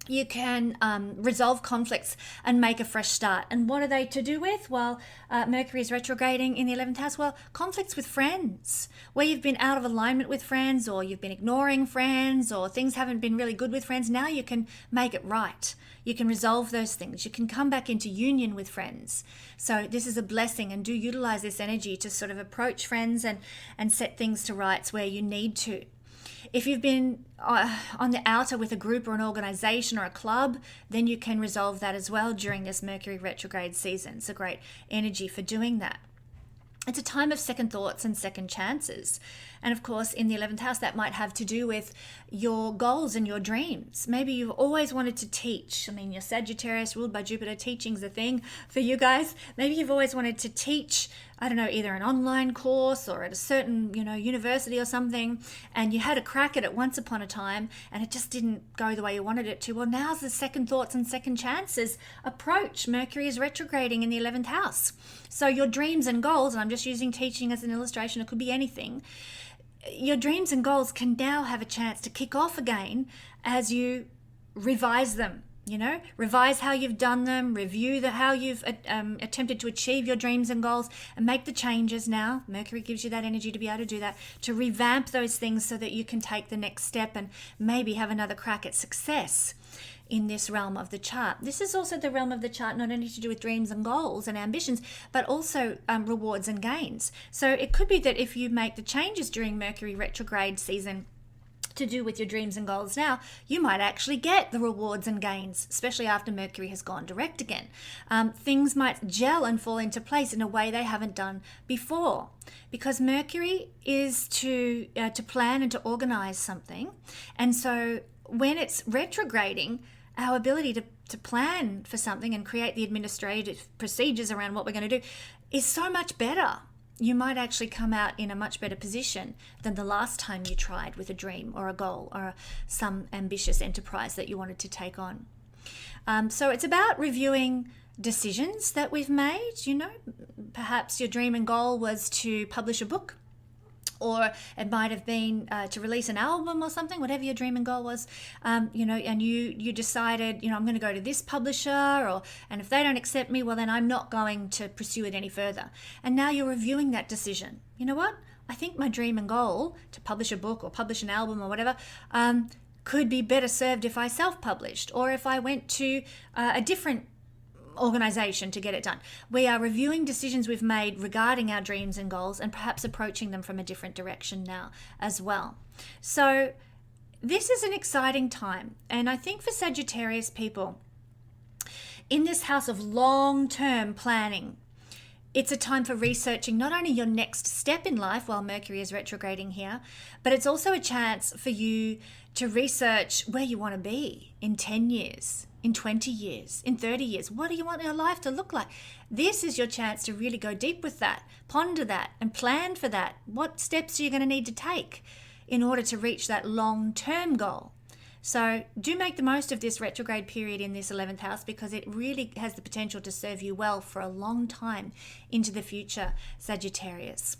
you can resolve conflicts and make a fresh start. And what are they to do with? Well, Mercury is retrograding in the 11th house. Well, conflicts with friends, where you've been out of alignment with friends, or you've been ignoring friends, or things haven't been really good with friends. Now you can make it right. You can resolve those things. You can come back into union with friends. So this is a blessing, and do utilize this energy to sort of approach friends and set things to rights where you need to. If you've been on the outer with a group or an organization or a club, then you can resolve that as well during this Mercury retrograde season. It's a great energy for doing that. It's a time of second thoughts and second chances. And of course, in the 11th house, that might have to do with your goals and your dreams. Maybe you've always wanted to teach. I mean, your Sagittarius ruled by Jupiter, teaching's a thing for you guys. Maybe you've always wanted to teach, I don't know, either an online course or at a certain, university or something, and you had a crack at it once upon a time and it just didn't go the way you wanted it to. Well, now's the second thoughts and second chances approach. Mercury is retrograding in the 11th house. So your dreams and goals, and I'm just using teaching as an illustration, it could be anything, your dreams and goals can now have a chance to kick off again as you revise them. Revise how you've done them, review how you've attempted to achieve your dreams and goals, and make the changes now. Mercury gives you that energy to be able to do that, to revamp those things so that you can take the next step and maybe have another crack at success in this realm of the chart. This is also the realm of the chart not only to do with dreams and goals and ambitions, but also rewards and gains. So it could be that if you make the changes during Mercury retrograde season to do with your dreams and goals now, you might actually get the rewards and gains, especially after Mercury has gone direct again. Things might gel and fall into place in a way they haven't done before, because Mercury is to plan and to organize something. And so when it's retrograding, our ability to plan for something and create the administrative procedures around what we're going to do is so much better. You might actually come out in a much better position than the last time you tried with a dream or a goal or some ambitious enterprise that you wanted to take on. So it's about reviewing decisions that we've made. Perhaps your dream and goal was to publish a book, or it might have been to release an album or something, whatever your dream and goal was, and you decided, I'm going to go to this publisher, and if they don't accept me, well, then I'm not going to pursue it any further. And now you're reviewing that decision. You know what? I think my dream and goal to publish a book or publish an album or whatever could be better served if I self-published, or if I went to a different organization to get it done. We are reviewing decisions we've made regarding our dreams and goals and perhaps approaching them from a different direction now as well. So this is an exciting time. And I think for Sagittarius people, in this house of long-term planning, it's a time for researching not only your next step in life while Mercury is retrograding here, but it's also a chance for you to research where you want to be in 10 years, in 20 years, in 30 years. What do you want your life to look like? This is your chance to really go deep with that, ponder that, and plan for that. What steps are you going to need to take in order to reach that long-term goal? So do make the most of this retrograde period in this 11th house, because it really has the potential to serve you well for a long time into the future, Sagittarius.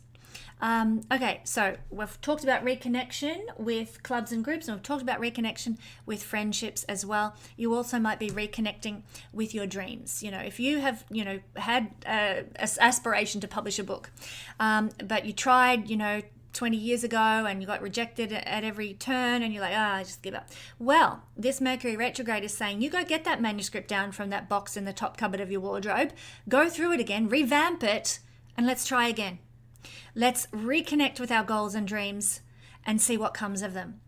Okay, so we've talked about reconnection with clubs and groups, and we've talked about reconnection with friendships as well. You also might be reconnecting with your dreams. If you have, had an aspiration to publish a book, but you tried, 20 years ago and you got rejected at every turn and you're like, I just give up. Well, this Mercury retrograde is saying you go get that manuscript down from that box in the top cupboard of your wardrobe, go through it again, revamp it, and let's try again. Let's reconnect with our goals and dreams and see what comes of them,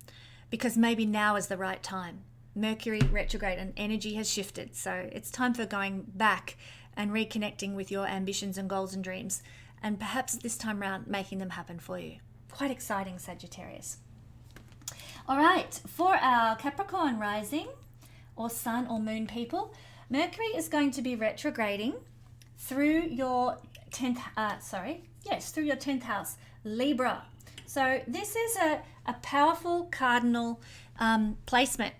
because maybe now is the right time. Mercury retrograde and energy has shifted. So it's time for going back and reconnecting with your ambitions and goals and dreams, and perhaps this time around making them happen for you. Quite exciting, Sagittarius. All right, for our Capricorn rising or sun or moon people, Mercury is going to be retrograding through your 10th, through your 10th house, Libra. So this is a powerful cardinal placement,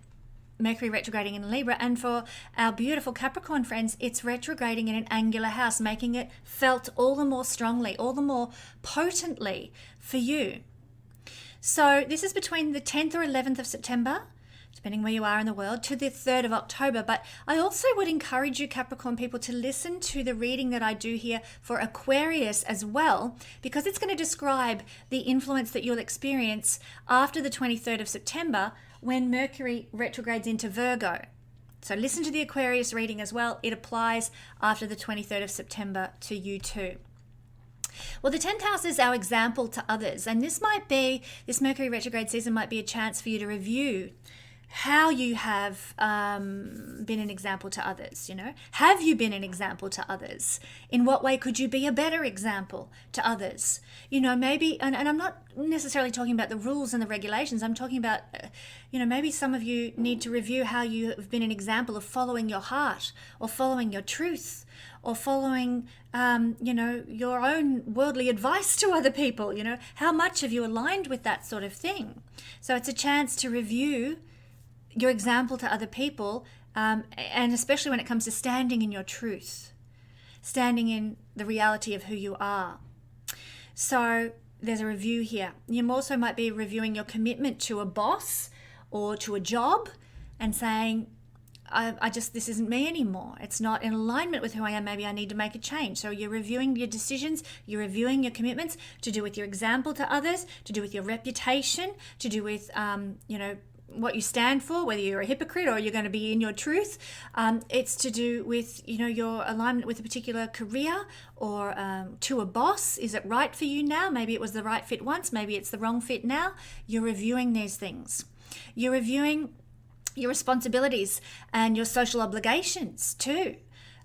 Mercury retrograding in Libra. And for our beautiful Capricorn friends, it's retrograding in an angular house, making it felt all the more strongly, all the more potently for you. So this is between the 10th or 11th of September, depending where you are in the world, to the 3rd of October. But I also would encourage you, Capricorn people, to listen to the reading that I do here for Aquarius as well, because it's going to describe the influence that you'll experience after the 23rd of September when Mercury retrogrades into Virgo. So listen to the Aquarius reading as well. It applies after the 23rd of September to you too. Well, the 10th house is our example to others, and this Mercury retrograde season might be a chance for you to review how you have been an example to others. Have you been an example to others? In what way could you be a better example to others? Maybe, and I'm not necessarily talking about the rules and the regulations. I'm talking about, maybe some of you need to review how you have been an example of following your heart, or following your truth, or following, your own worldly advice to other people. How much have you aligned with that sort of thing? So it's a chance to review your example to other people, and especially when it comes to standing in your truth, standing in the reality of who you are. So there's a review here. You also might be reviewing your commitment to a boss or to a job and saying, this isn't me anymore. It's not in alignment with who I am. Maybe I need to make a change. So you're reviewing your decisions, you're reviewing your commitments to do with your example to others, to do with your reputation, to do with, what you stand for, whether you're a hypocrite or you're going to be in your truth. It's to do with, your alignment with a particular career or to a boss. Is it right for you now? Maybe it was the right fit once, maybe it's the wrong fit now. You're reviewing these things. You're reviewing your responsibilities and your social obligations too,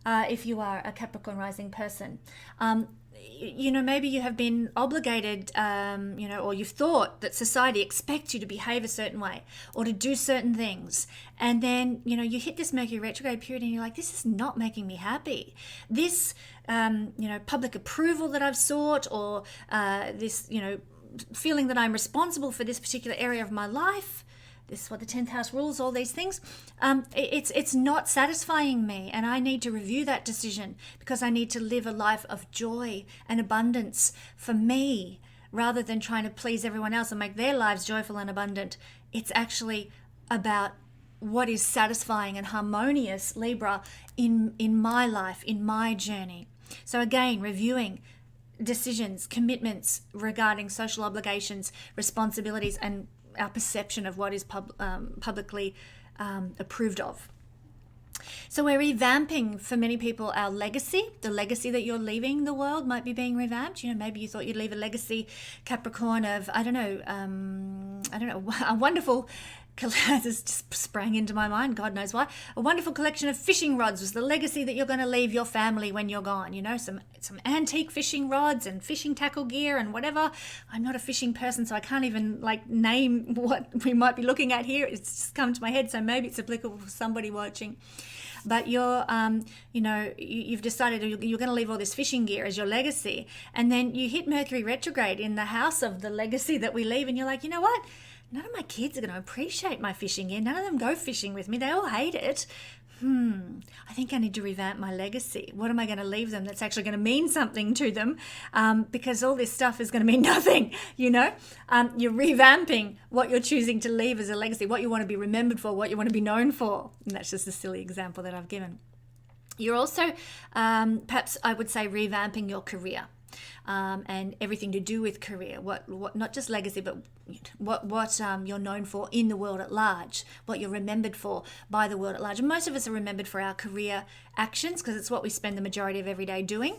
if you are a Capricorn rising person. Maybe you have been obligated, or you've thought that society expects you to behave a certain way or to do certain things. And then, you hit this Mercury retrograde period and you're like, this is not making me happy. This, public approval that I've sought, or this, feeling that I'm responsible for this particular area of my life, this is what the 10th house rules, all these things. It's not satisfying me, and I need to review that decision because I need to live a life of joy and abundance for me, rather than trying to please everyone else and make their lives joyful and abundant. It's actually about what is satisfying and harmonious, Libra, in my life, in my journey. So again, reviewing decisions, commitments regarding social obligations, responsibilities, and our perception of what is publicly approved of. So we're revamping, for many people, our legacy. The legacy that you're leaving the world might be being revamped. Maybe you thought you'd leave a legacy, Capricorn, of, a wonderful, this just sprang into my mind, God knows why. A wonderful collection of fishing rods was the legacy that you're going to leave your family when you're gone. Some antique fishing rods and fishing tackle gear and whatever. I'm not a fishing person, so I can't even name what we might be looking at here. It's just come to my head, so maybe it's applicable for somebody watching. But you're, you've decided you're going to leave all this fishing gear as your legacy, and then you hit Mercury retrograde in the house of the legacy that we leave, and you're like, you know what? None of my kids are going to appreciate my fishing gear. None of them go fishing with me. They all hate it. I think I need to revamp my legacy. What am I going to leave them that's actually going to mean something to them? Because all this stuff is going to mean nothing, You're revamping what you're choosing to leave as a legacy, what you want to be remembered for, what you want to be known for. And that's just a silly example that I've given. You're also, perhaps I would say, revamping your career. and everything to do with career, what not just legacy, but what you're known for in the world at large, what you're remembered for by the world at large. And most of us are remembered for our career actions because it's what we spend the majority of every day doing.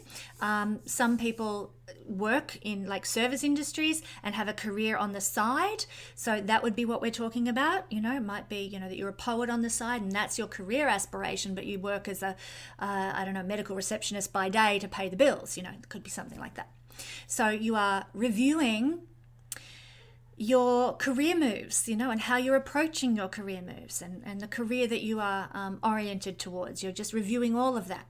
Some people work in like service industries and have a career on the side, so that would be what we're talking about. It might be that you're a poet on the side and that's your career aspiration, but you work as a medical receptionist by day to pay the bills. It could be something like that. So you are reviewing your career moves, and how you're approaching your career moves and the career that you are oriented towards. You're just reviewing all of that.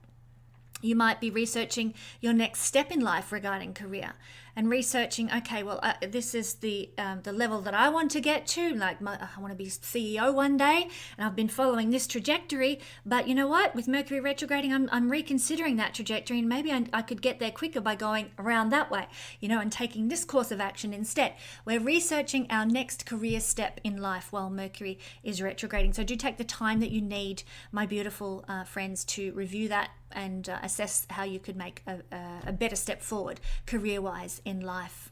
You might be researching your next step in life regarding career and researching, okay, well, this is the level that I want to get to. Like I want to be CEO one day, and I've been following this trajectory. But you know what? With Mercury retrograding, I'm reconsidering that trajectory, and maybe I could get there quicker by going around that way, and taking this course of action instead. We're researching our next career step in life while Mercury is retrograding. So do take the time that you need, my beautiful friends, to review that and assess how you could make a better step forward career-wise in life.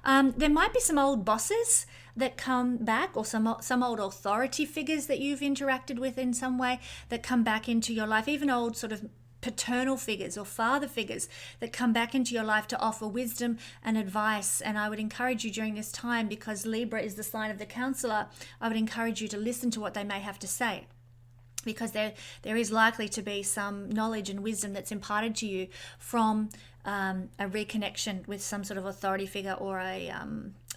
There might be some old bosses that come back, or some old authority figures that you've interacted with in some way that come back into your life, even old sort of paternal figures or father figures that come back into your life to offer wisdom and advice. And I would encourage you during this time, because Libra is the sign of the counselor, I would encourage you to listen to what they may have to say, because there is likely to be some knowledge and wisdom that's imparted to you from a reconnection with some sort of authority figure or a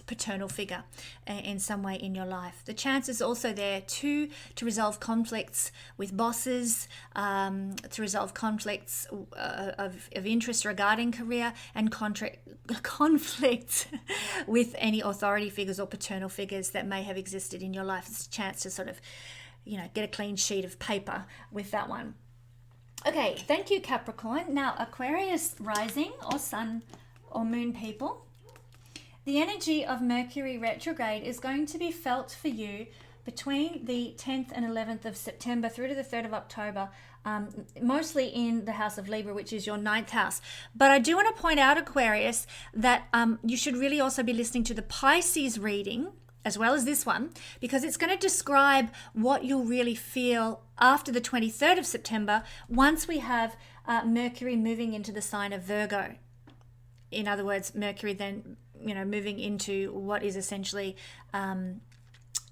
paternal figure in some way in your life. The chance is also there to resolve conflicts with bosses, to resolve conflicts of interest regarding career, and conflicts with any authority figures or paternal figures that may have existed in your life. It's a chance to sort of get a clean sheet of paper with that one. Okay, thank you, Capricorn. Now, Aquarius rising or sun or moon people, the energy of Mercury retrograde is going to be felt for you between the 10th and 11th of September through to the 3rd of October, mostly in the house of Libra, which is your 9th house. But I do want to point out, Aquarius, that you should really also be listening to the Pisces reading as well as this one, because it's going to describe what you'll really feel after the 23rd of September once we have Mercury moving into the sign of Virgo. In other words, Mercury then, moving into what is essentially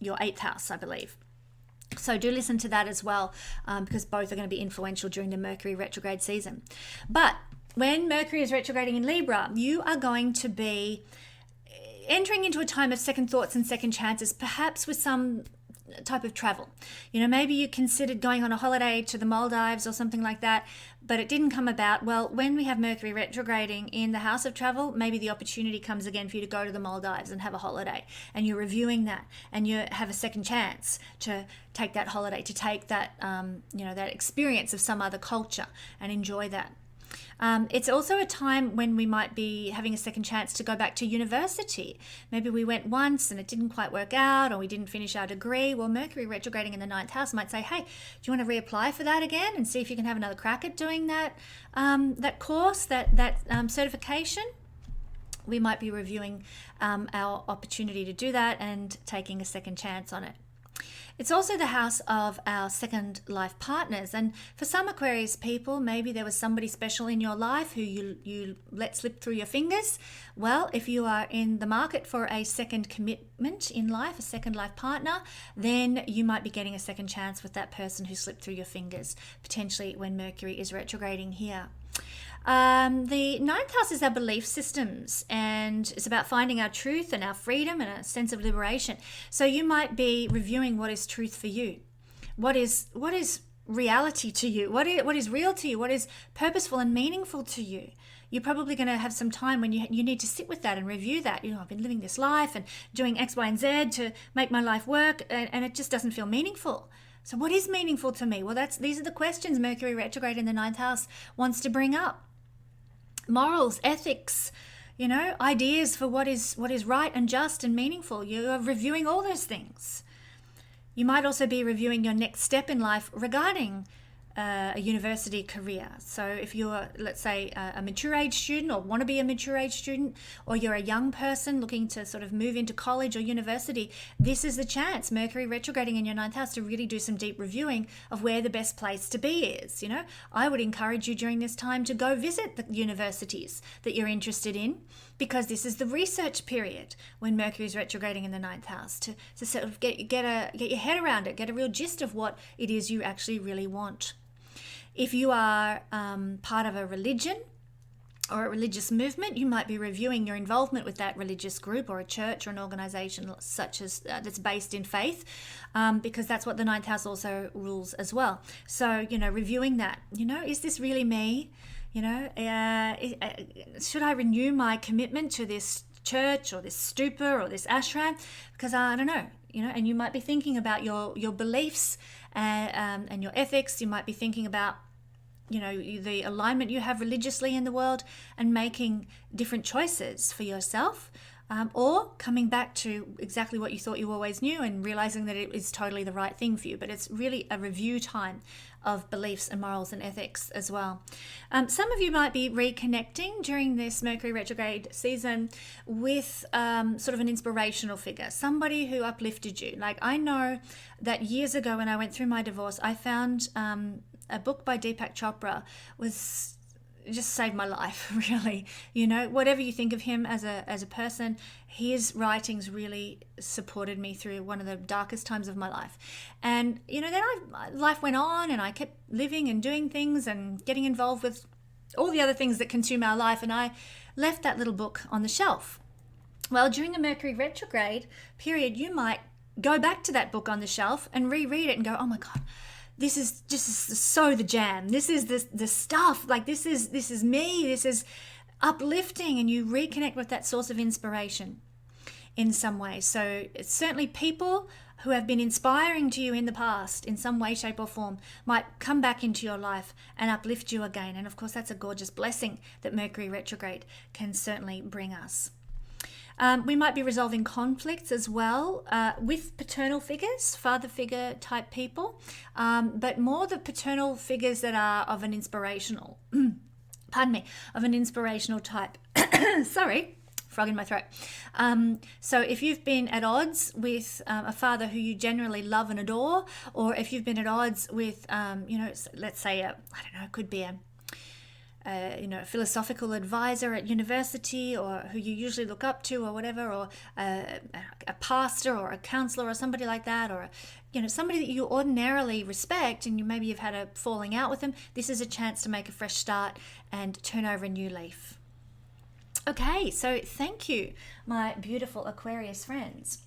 your 8th house, I believe. So do listen to that as well, because both are going to be influential during the Mercury retrograde season. But when Mercury is retrograding in Libra, you are going to be entering into a time of second thoughts and second chances, perhaps with some type of travel. Maybe you considered going on a holiday to the Maldives or something like that, but it didn't come about. Well, when we have Mercury retrograding in the house of travel, maybe the opportunity comes again for you to go to the Maldives and have a holiday, and you're reviewing that, and you have a second chance to take that holiday, to take that that experience of some other culture and enjoy that. It's also a time when we might be having a second chance to go back to university. Maybe we went once and it didn't quite work out, or we didn't finish our degree. Well, Mercury retrograding in the 9th house might say, hey, do you want to reapply for that again and see if you can have another crack at doing that course, that certification? We might be reviewing our opportunity to do that and taking a second chance on it. It's also the house of our second life partners. And for some Aquarius people, maybe there was somebody special in your life who you let slip through your fingers. Well, if you are in the market for a second commitment in life, a second life partner, then you might be getting a second chance with that person who slipped through your fingers, potentially when Mercury is retrograding here. The 9th house is our belief systems, and it's about finding our truth and our freedom and a sense of liberation. So you might be reviewing what is truth for you. What is reality to you? What is real to you? What is purposeful and meaningful to you? You're probably going to have some time when you need to sit with that and review that. I've been living this life and doing X, Y, and Z to make my life work, and it just doesn't feel meaningful. So what is meaningful to me? Well, these are the questions Mercury retrograde in the 9th house wants to bring up. Morals, ethics, ideas for what is right and just and meaningful. You are reviewing all those things. You might also be reviewing your next step in life regarding a university career. So if you're, let's say, a mature age student or want to be a mature age student, or you're a young person looking to sort of move into college or university, this is the chance, Mercury retrograding in your ninth house, to really do some deep reviewing of where the best place to be is. You know, I would encourage you during this time to go visit the universities that you're interested in, because this is the research period when Mercury is retrograding in the ninth house, to sort of get your head around it, get a real gist of what it is you actually really want. If you are part of a religion or a religious movement, you might be reviewing your involvement with that religious group or a church or an organization such as that's based in faith, because that's what the ninth house also rules as well. So, you know, reviewing that, you know, is this really me? You know, should I renew my commitment to this church or this stupa or this ashram? Because I don't know, you know, and you might be thinking about your beliefs and your ethics. You might be thinking about, you know, the alignment you have religiously in the world, and making different choices for yourself, or coming back to exactly what you thought you always knew and realizing that it is totally the right thing for you. But it's really a review time of beliefs and morals and ethics as well. Some of you might be reconnecting during this Mercury retrograde season with sort of an inspirational figure, somebody who uplifted you. Like, I know that years ago when I went through my divorce, I found a book by Deepak Chopra was just saved my life, really. You know, whatever you think of him as a person, his writings really supported me through one of the darkest times of my life. And, you know, then life went on, and I kept living and doing things and getting involved with all the other things that consume our life, and I left that little book on the shelf. Well, during the Mercury retrograde period, you might go back to that book on the shelf and reread it and go, oh my God, this is just so the jam. This is the stuff. Like, this is me. This is uplifting, and you reconnect with that source of inspiration in some way. So it's certainly people who have been inspiring to you in the past in some way, shape or form might come back into your life and uplift you again. And of course, that's a gorgeous blessing that Mercury retrograde can certainly bring us. We might be resolving conflicts as well with paternal figures, father figure type people, but more the paternal figures that are of an inspirational, of an inspirational type. Sorry, frog in my throat. So if you've been at odds with a father who you generally love and adore, or if you've been at odds with, you know, let's say, I don't know, it could be a philosophical advisor at university, or who you usually look up to, or whatever, or a pastor or a counselor or somebody like that, or somebody that you ordinarily respect, and maybe you've had a falling out with them. This is a chance to make a fresh start and turn over a new leaf. Okay, so thank you, my beautiful Aquarius friends.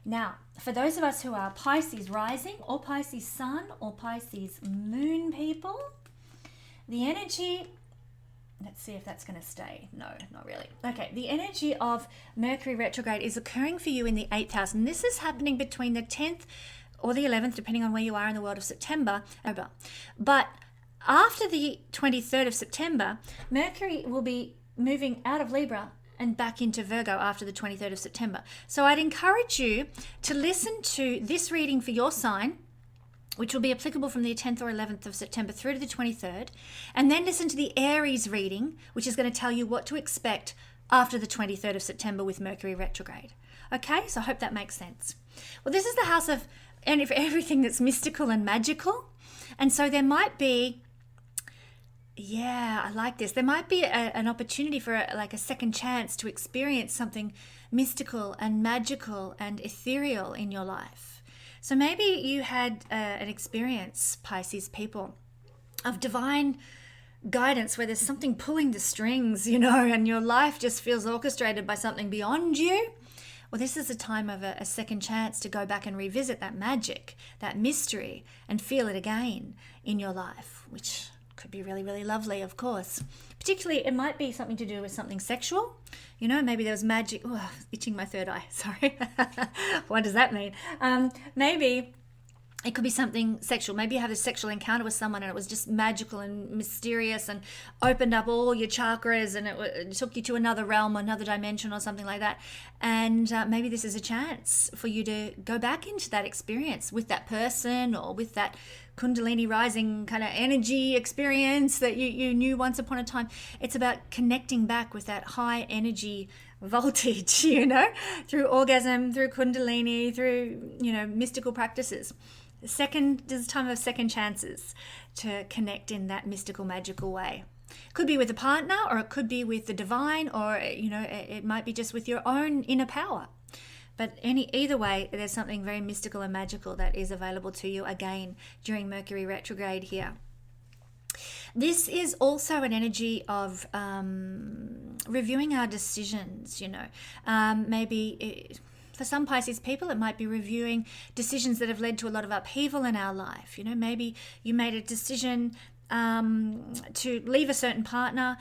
Now, for those of us who are Pisces rising or Pisces sun or Pisces moon people, the energy, let's see if that's going to stay. No, not really. Okay, the energy of Mercury retrograde is occurring for you in the 8th house, and this is happening between the 10th or the 11th, depending on where you are in the world of September. But after the 23rd of September, Mercury will be moving out of Libra and back into Virgo after the 23rd of September. So I'd encourage you to listen to this reading for your sign, which will be applicable from the 10th or 11th of September through to the 23rd, and then listen to the Aries reading, which is going to tell you what to expect after the 23rd of September with Mercury retrograde. Okay, so I hope that makes sense. Well, this is the house of everything that's mystical and magical, and so there might be, I like this. There might be an opportunity for a second chance to experience something mystical and magical and ethereal in your life. So maybe you had an experience, Pisces people, of divine guidance where there's something pulling the strings, and your life just feels orchestrated by something beyond you. Well, this is a time of a second chance to go back and revisit that magic, that mystery, and feel it again in your life, which could be really, really lovely, of course. Particularly, it might be something to do with something sexual. Maybe there was magic. Oh, itching my third eye. Sorry. What does that mean? Maybe it could be something sexual. Maybe you have a sexual encounter with someone and it was just magical and mysterious and opened up all your chakras, and it took you to another realm, another dimension or something like that. And maybe this is a chance for you to go back into that experience with that person or with that Kundalini rising kind of energy experience that you knew once upon a time. It's about connecting back with that high energy voltage, through orgasm, through Kundalini, through, mystical practices. There's a time of second chances to connect in that mystical, magical way. It could be with a partner, or it could be with the divine, or, it might be just with your own inner power. But either way, there's something very mystical and magical that is available to you again during Mercury retrograde here. This is also an energy of reviewing our decisions, maybe for some Pisces people, it might be reviewing decisions that have led to a lot of upheaval in our life. Maybe you made a decision to leave a certain partner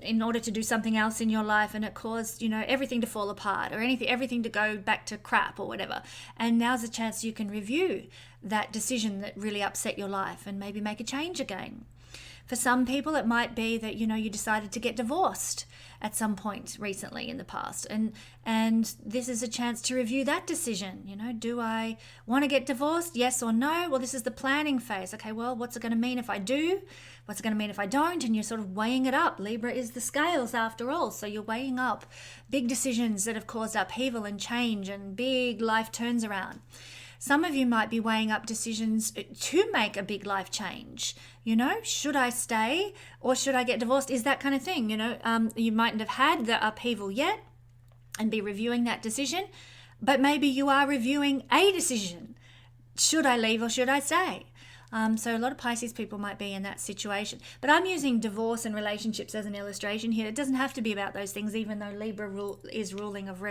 in order to do something else in your life, and it caused everything to fall apart, or everything to go back to crap or whatever. And now's a chance you can review that decision that really upset your life and maybe make a change again. For some people, it might be that you decided to get divorced at some point recently in the past, and this is a chance to review that decision. Do I want to get divorced? Yes or no? Well, this is the planning phase. Okay, well, what's it going to mean if I do? What's it going to mean if I don't? And you're sort of weighing it up. Libra is the scales after all, so you're weighing up big decisions that have caused upheaval and change and big life turns around. Some of you might be weighing up decisions to make a big life change. Should I stay or should I get divorced? Is that kind of thing. You mightn't have had the upheaval yet and be reviewing that decision, but maybe you are reviewing a decision. Should I leave or should I stay? So a lot of Pisces people might be in that situation. But I'm using divorce and relationships as an illustration here. It doesn't have to be about those things, even though Libra is ruling of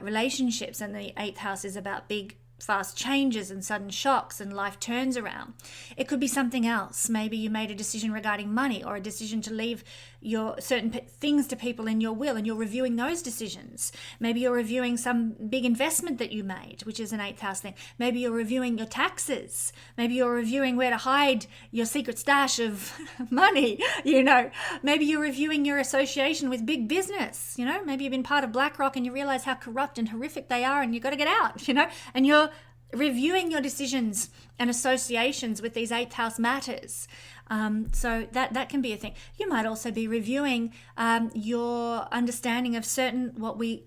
relationships, and the 8th house is about big fast changes and sudden shocks and life turns around. It could be something else. Maybe you made a decision regarding money, or a decision to leave your certain things to people in your will, and you're reviewing those decisions. Maybe you're reviewing some big investment that you made, which is an 8th house thing. Maybe you're reviewing your taxes. Maybe you're reviewing where to hide your secret stash of money. Maybe you're reviewing your association with big business. Maybe you've been part of BlackRock and you realize how corrupt and horrific they are, and you've got to get out. And you're reviewing your decisions and associations with these 8th house matters. So that can be a thing. You might also be reviewing your understanding of certain, what we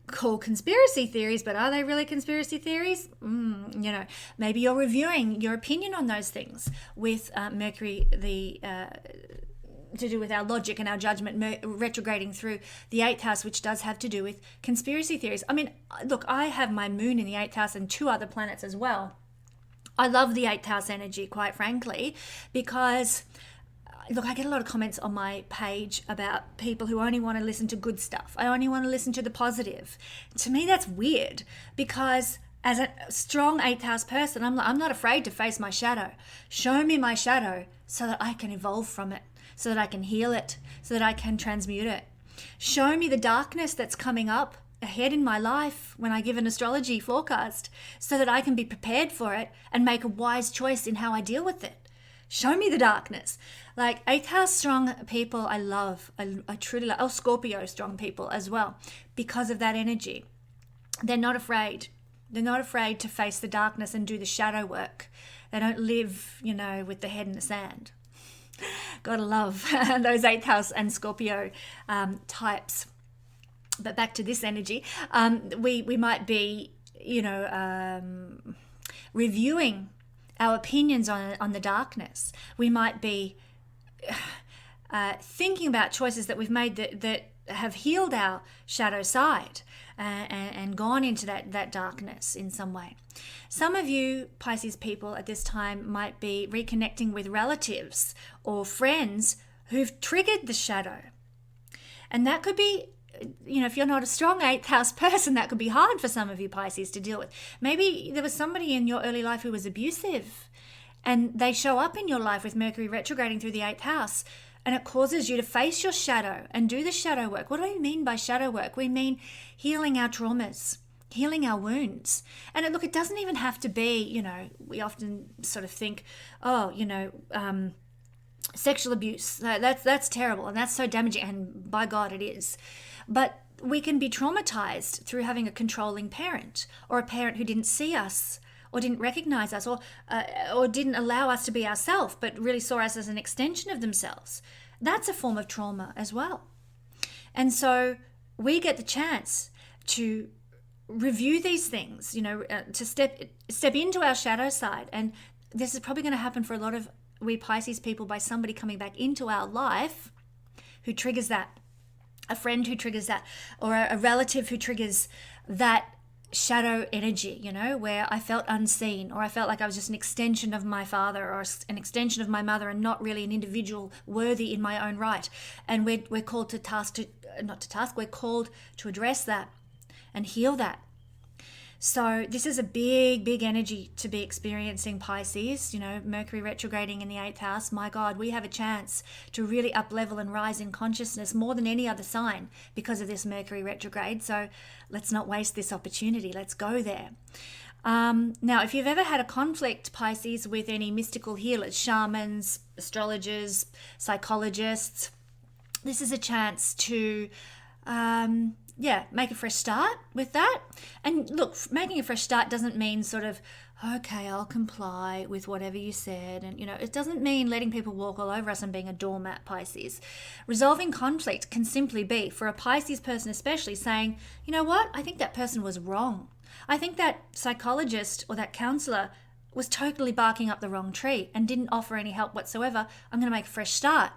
call conspiracy theories, but are they really conspiracy theories? Maybe you're reviewing your opinion on those things with Mercury, to do with our logic and our judgment retrograding through the 8th house, which does have to do with conspiracy theories. I mean, look, I have my moon in the 8th house and 2 other planets as well. I love the 8th house energy, quite frankly, because look, I get a lot of comments on my page about people who only want to listen to good stuff. I only want to listen to the positive. To me, that's weird, because as a strong 8th house person, I'm not afraid to face my shadow. Show me my shadow so that I can evolve from it, so that I can heal it, so that I can transmute it. Show me the darkness that's coming up ahead in my life when I give an astrology forecast, so that I can be prepared for it and make a wise choice in how I deal with it. Show me the darkness. Like 8th house strong people, I love. I truly love. Oh, Scorpio strong people as well, because of that energy. They're not afraid. They're not afraid to face the darkness and do the shadow work. They don't live, with the head in the sand. Gotta love those 8th house and Scorpio types. But back to this energy, we might be, reviewing our opinions on the darkness. We might be thinking about choices that we've made that have healed our shadow side and gone into that darkness in some way. Some of you Pisces people at this time might be reconnecting with relatives or friends who've triggered the shadow. And that could be, if you're not a strong 8th house person, that could be hard for some of you Pisces to deal with. Maybe there was somebody in your early life who was abusive, and they show up in your life with Mercury retrograding through the 8th house, and it causes you to face your shadow and do the shadow work. What do I mean by shadow work? We mean healing our traumas, healing our wounds. And it doesn't even have to be, we often sort of think, sexual abuse, that's terrible and that's so damaging, and by God it is. But we can be traumatized through having a controlling parent, or a parent who didn't see us, or didn't recognize us, or didn't allow us to be ourselves, but really saw us as an extension of themselves. That's a form of trauma as well. And so we get the chance to review these things, to step into our shadow side. And this is probably going to happen for a lot of we Pisces people by somebody coming back into our life who triggers that, a friend who triggers that, or a relative who triggers that shadow energy, where I felt unseen, or I felt like I was just an extension of my father or an extension of my mother and not really an individual worthy in my own right. And we're called we're called to address that and heal that. So this is a big, big energy to be experiencing, Pisces. Mercury retrograding in the 8th house. My God, we have a chance to really up level and rise in consciousness more than any other sign because of this Mercury retrograde. So let's not waste this opportunity. Let's go there. Now, if you've ever had a conflict, Pisces, with any mystical healers, shamans, astrologers, psychologists, this is a chance to make a fresh start with that. And look, making a fresh start doesn't mean sort of, okay, I'll comply with whatever you said. And, it doesn't mean letting people walk all over us and being a doormat, Pisces. Resolving conflict can simply be, for a Pisces person especially, saying, you know what, I think that person was wrong. I think that psychologist or that counselor was totally barking up the wrong tree and didn't offer any help whatsoever. I'm going to make a fresh start.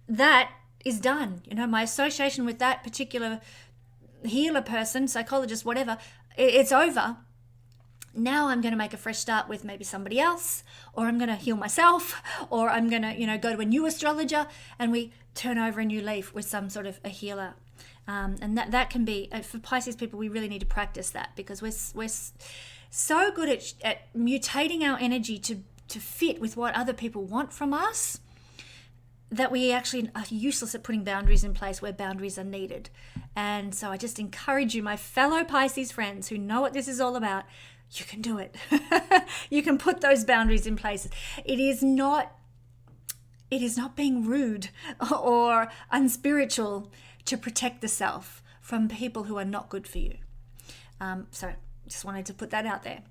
That is done. My association with that particular healer person, psychologist, whatever, it's over. Now I'm going to make a fresh start with maybe somebody else, or I'm going to heal myself, or I'm going to, go to a new astrologer, and we turn over a new leaf with some sort of a healer. And that can be, for Pisces people, we really need to practice that, because we're so good at mutating our energy to fit with what other people want from us, that we actually are useless at putting boundaries in place where boundaries are needed. And so I just encourage you, my fellow Pisces friends who know what this is all about, you can do it. You can put those boundaries in place. It is not being rude or unspiritual to protect the self from people who are not good for you. So just wanted to put that out there.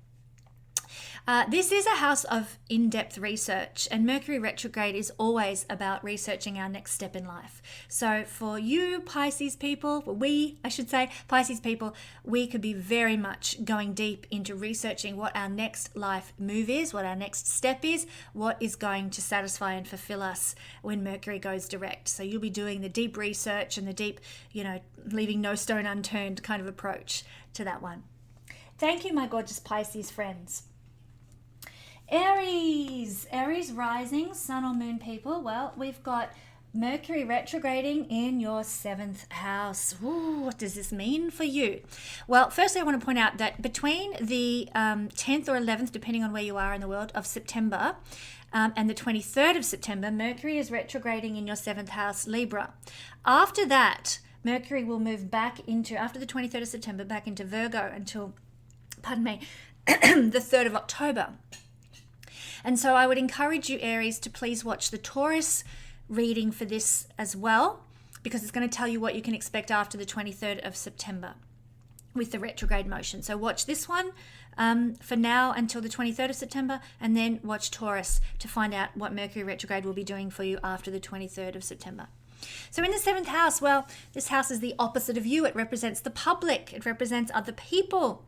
This is a house of in-depth research, and Mercury retrograde is always about researching our next step in life. So for you Pisces people, Pisces people, we could be very much going deep into researching what our next life move is, what our next step is, what is going to satisfy and fulfill us when Mercury goes direct. So you'll be doing the deep research and the deep, leaving no stone unturned kind of approach to that one. Thank you, my gorgeous Pisces friends. Aries rising, sun or moon people. Well, we've got Mercury retrograding in your 7th house. Ooh, what does this mean for you? Well, firstly, I want to point out that between the 10th or 11th, depending on where you are in the world, of September and the 23rd of September, Mercury is retrograding in your 7th house, Libra. After that, Mercury will move after the 23rd of September, back into Virgo until, the 3rd of October. And so I would encourage you, Aries, to please watch the Taurus reading for this as well, because it's going to tell you what you can expect after the 23rd of September with the retrograde motion. So watch this one for now until the 23rd of September, and then watch Taurus to find out what Mercury retrograde will be doing for you after the 23rd of September. So in the 7th house, well, this house is the opposite of you. It represents the public. It represents other people.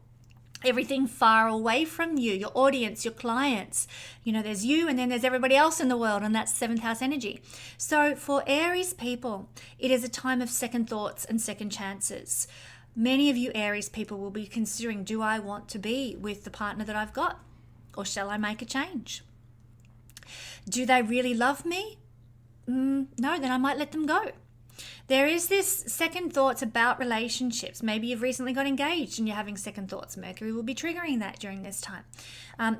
Everything far away from you, your audience, your clients. There's you and then there's everybody else in the world, and that's 7th house energy. So for Aries people, it is a time of second thoughts and second chances. Many of you Aries people will be considering, do I want to be with the partner that I've got? Or shall I make a change? Do they really love me? No, then I might let them go. There is this second thoughts about relationships. Maybe you've recently got engaged and you're having second thoughts. Mercury will be triggering that during this time.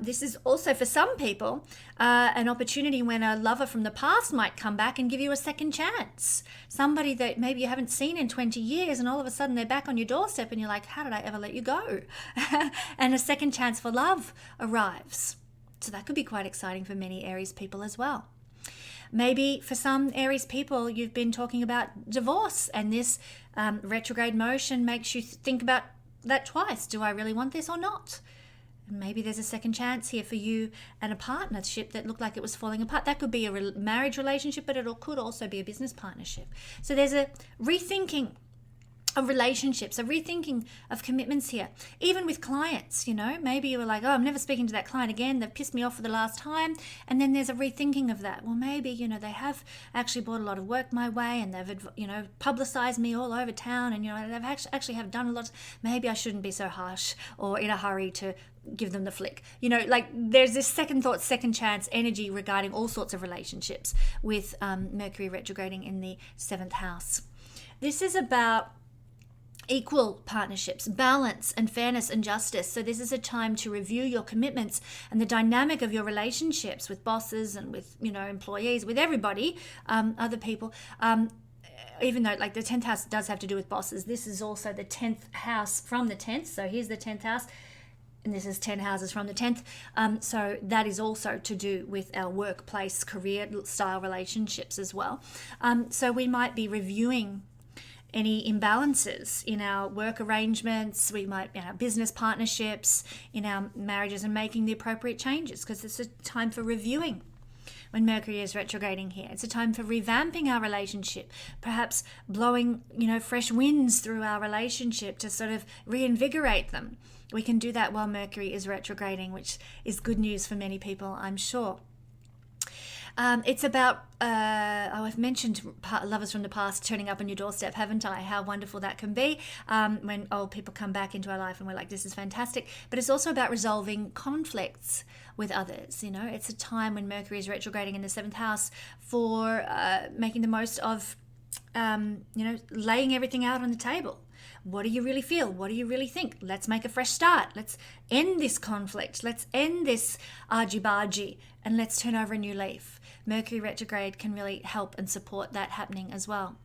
This is also, for some people, an opportunity when a lover from the past might come back and give you a second chance. Somebody that maybe you haven't seen in 20 years, and all of a sudden they're back on your doorstep and you're like, how did I ever let you go? And a second chance for love arrives. So that could be quite exciting for many Aries people as well. Maybe for some Aries people, you've been talking about divorce, and this retrograde motion makes you think about that twice. Do I really want this or not? Maybe there's a second chance here for you and a partnership that looked like it was falling apart. That could be a marriage relationship, but it could also be a business partnership. So there's a rethinking of relationships, a rethinking of commitments here. Even with clients, maybe you were like, oh, I'm never speaking to that client again. They've pissed me off for the last time. And then there's a rethinking of that. Well, maybe, they have actually brought a lot of work my way, and they've, publicized me all over town, and, they've actually have done a lot. Maybe I shouldn't be so harsh or in a hurry to give them the flick. There's this second thought, second chance energy regarding all sorts of relationships with Mercury retrograding in the 7th house. This is about equal partnerships, balance and fairness and justice. So this is a time to review your commitments and the dynamic of your relationships with bosses and with, employees, with everybody, other people. Even though the 10th house does have to do with bosses, this is also the 10th house from the 10th. So here's the 10th house, and this is 10 houses from the 10th. So that is also to do with our workplace, career style relationships as well. So we might be reviewing any imbalances in our work arrangements, we might in our business partnerships, in our marriages, and making the appropriate changes, because it's a time for reviewing when Mercury is retrograding here. It's a time for revamping our relationship, perhaps blowing, fresh winds through our relationship to sort of reinvigorate them. We can do that while Mercury is retrograding, which is good news for many people, I'm sure. It's about, I've mentioned lovers from the past turning up on your doorstep, haven't I? How wonderful that can be when old people come back into our life and we're like, this is fantastic. But it's also about resolving conflicts with others. It's a time when Mercury is retrograding in the 7th house for making the most of, laying everything out on the table. What do you really feel? What do you really think? Let's make a fresh start. Let's end this conflict. Let's end this argy-bargy, and let's turn over a new leaf. Mercury retrograde can really help and support that happening as well.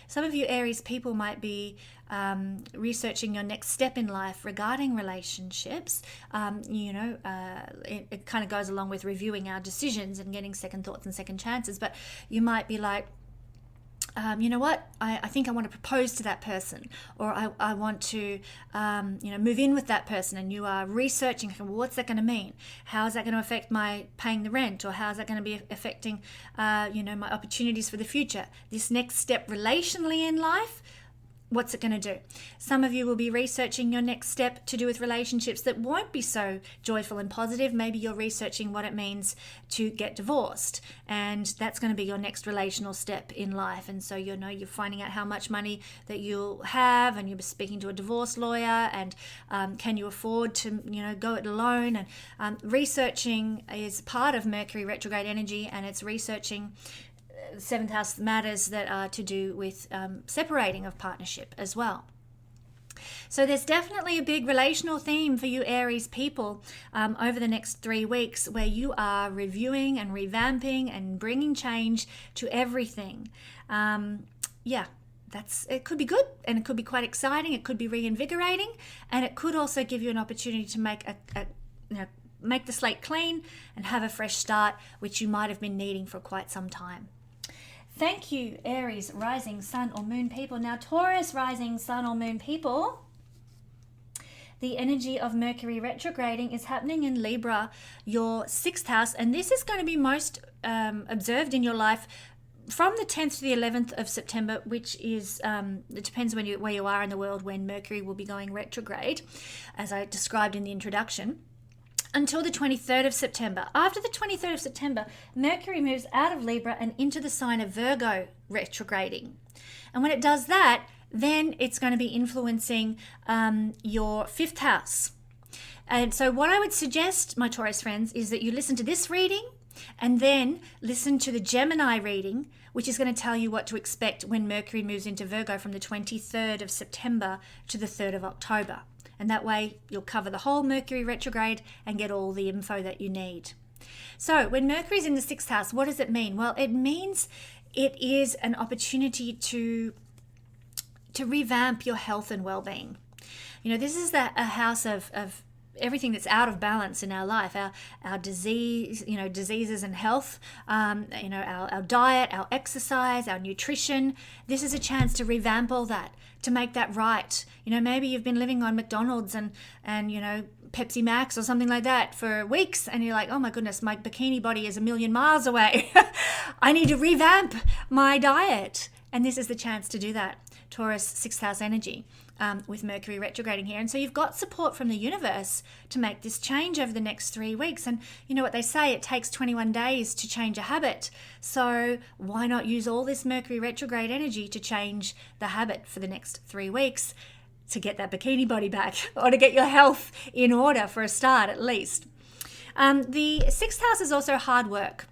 Some of you Aries people might be researching your next step in life regarding relationships. It kind of goes along with reviewing our decisions and getting second thoughts and second chances, but you might be like, you know what, I think I want to propose to that person, or I want to, move in with that person, and you are researching, well, what's that going to mean? How is that going to affect my paying the rent? Or how is that going to be affecting, my opportunities for the future? This next step relationally in life, what's it going to do? Some of you will be researching your next step to do with relationships that won't be so joyful and positive. Maybe you're researching what it means to get divorced, and that's going to be your next relational step in life. And so you're finding out how much money that you'll have, and you're speaking to a divorce lawyer, and can you afford to go it alone? And researching is part of Mercury retrograde energy, and it's researching 7th house matters that are to do with separating of partnership as well. So there's definitely a big relational theme for you Aries people over the next 3 weeks, where you are reviewing and revamping and bringing change to everything. It could be good, and it could be quite exciting. It could be reinvigorating, and it could also give you an opportunity to make the slate clean and have a fresh start, which you might have been needing for quite some time. Thank you, Aries, rising, sun or moon people. Now, Taurus, rising, sun or moon people, the energy of Mercury retrograding is happening in Libra, your 6th house, and this is going to be most observed in your life from the 10th to the 11th of September, which is, it depends where you are in the world when Mercury will be going retrograde, as I described in the introduction, until the 23rd of September. After the 23rd of September, Mercury moves out of Libra and into the sign of Virgo, retrograding. And when it does that, then it's going to be influencing your 5th house. And so what I would suggest, my Taurus friends, is that you listen to this reading and then listen to the Gemini reading, which is going to tell you what to expect when Mercury moves into Virgo from the 23rd of September to the 3rd of October. And that way you'll cover the whole Mercury retrograde and get all the info that you need. So when Mercury's in the 6th house, what does it mean? Well, it means it is an opportunity to revamp your health and well-being. This is a house of everything that's out of balance in our life, our disease, diseases and health, our diet, our exercise, our nutrition. This is a chance to revamp all that, to make that right. Maybe you've been living on McDonald's and Pepsi Max or something like that for weeks, and you're like, oh my goodness, my bikini body is a million miles away. I need to revamp my diet. And this is the chance to do that. Taurus, 6th house energy, with Mercury retrograding here. And so you've got support from the universe to make this change over the next 3 weeks. And you know what they say, it takes 21 days to change a habit. So why not use all this Mercury retrograde energy to change the habit for the next 3 weeks to get that bikini body back, or to get your health in order for a start at least. The 6th house is also hard work.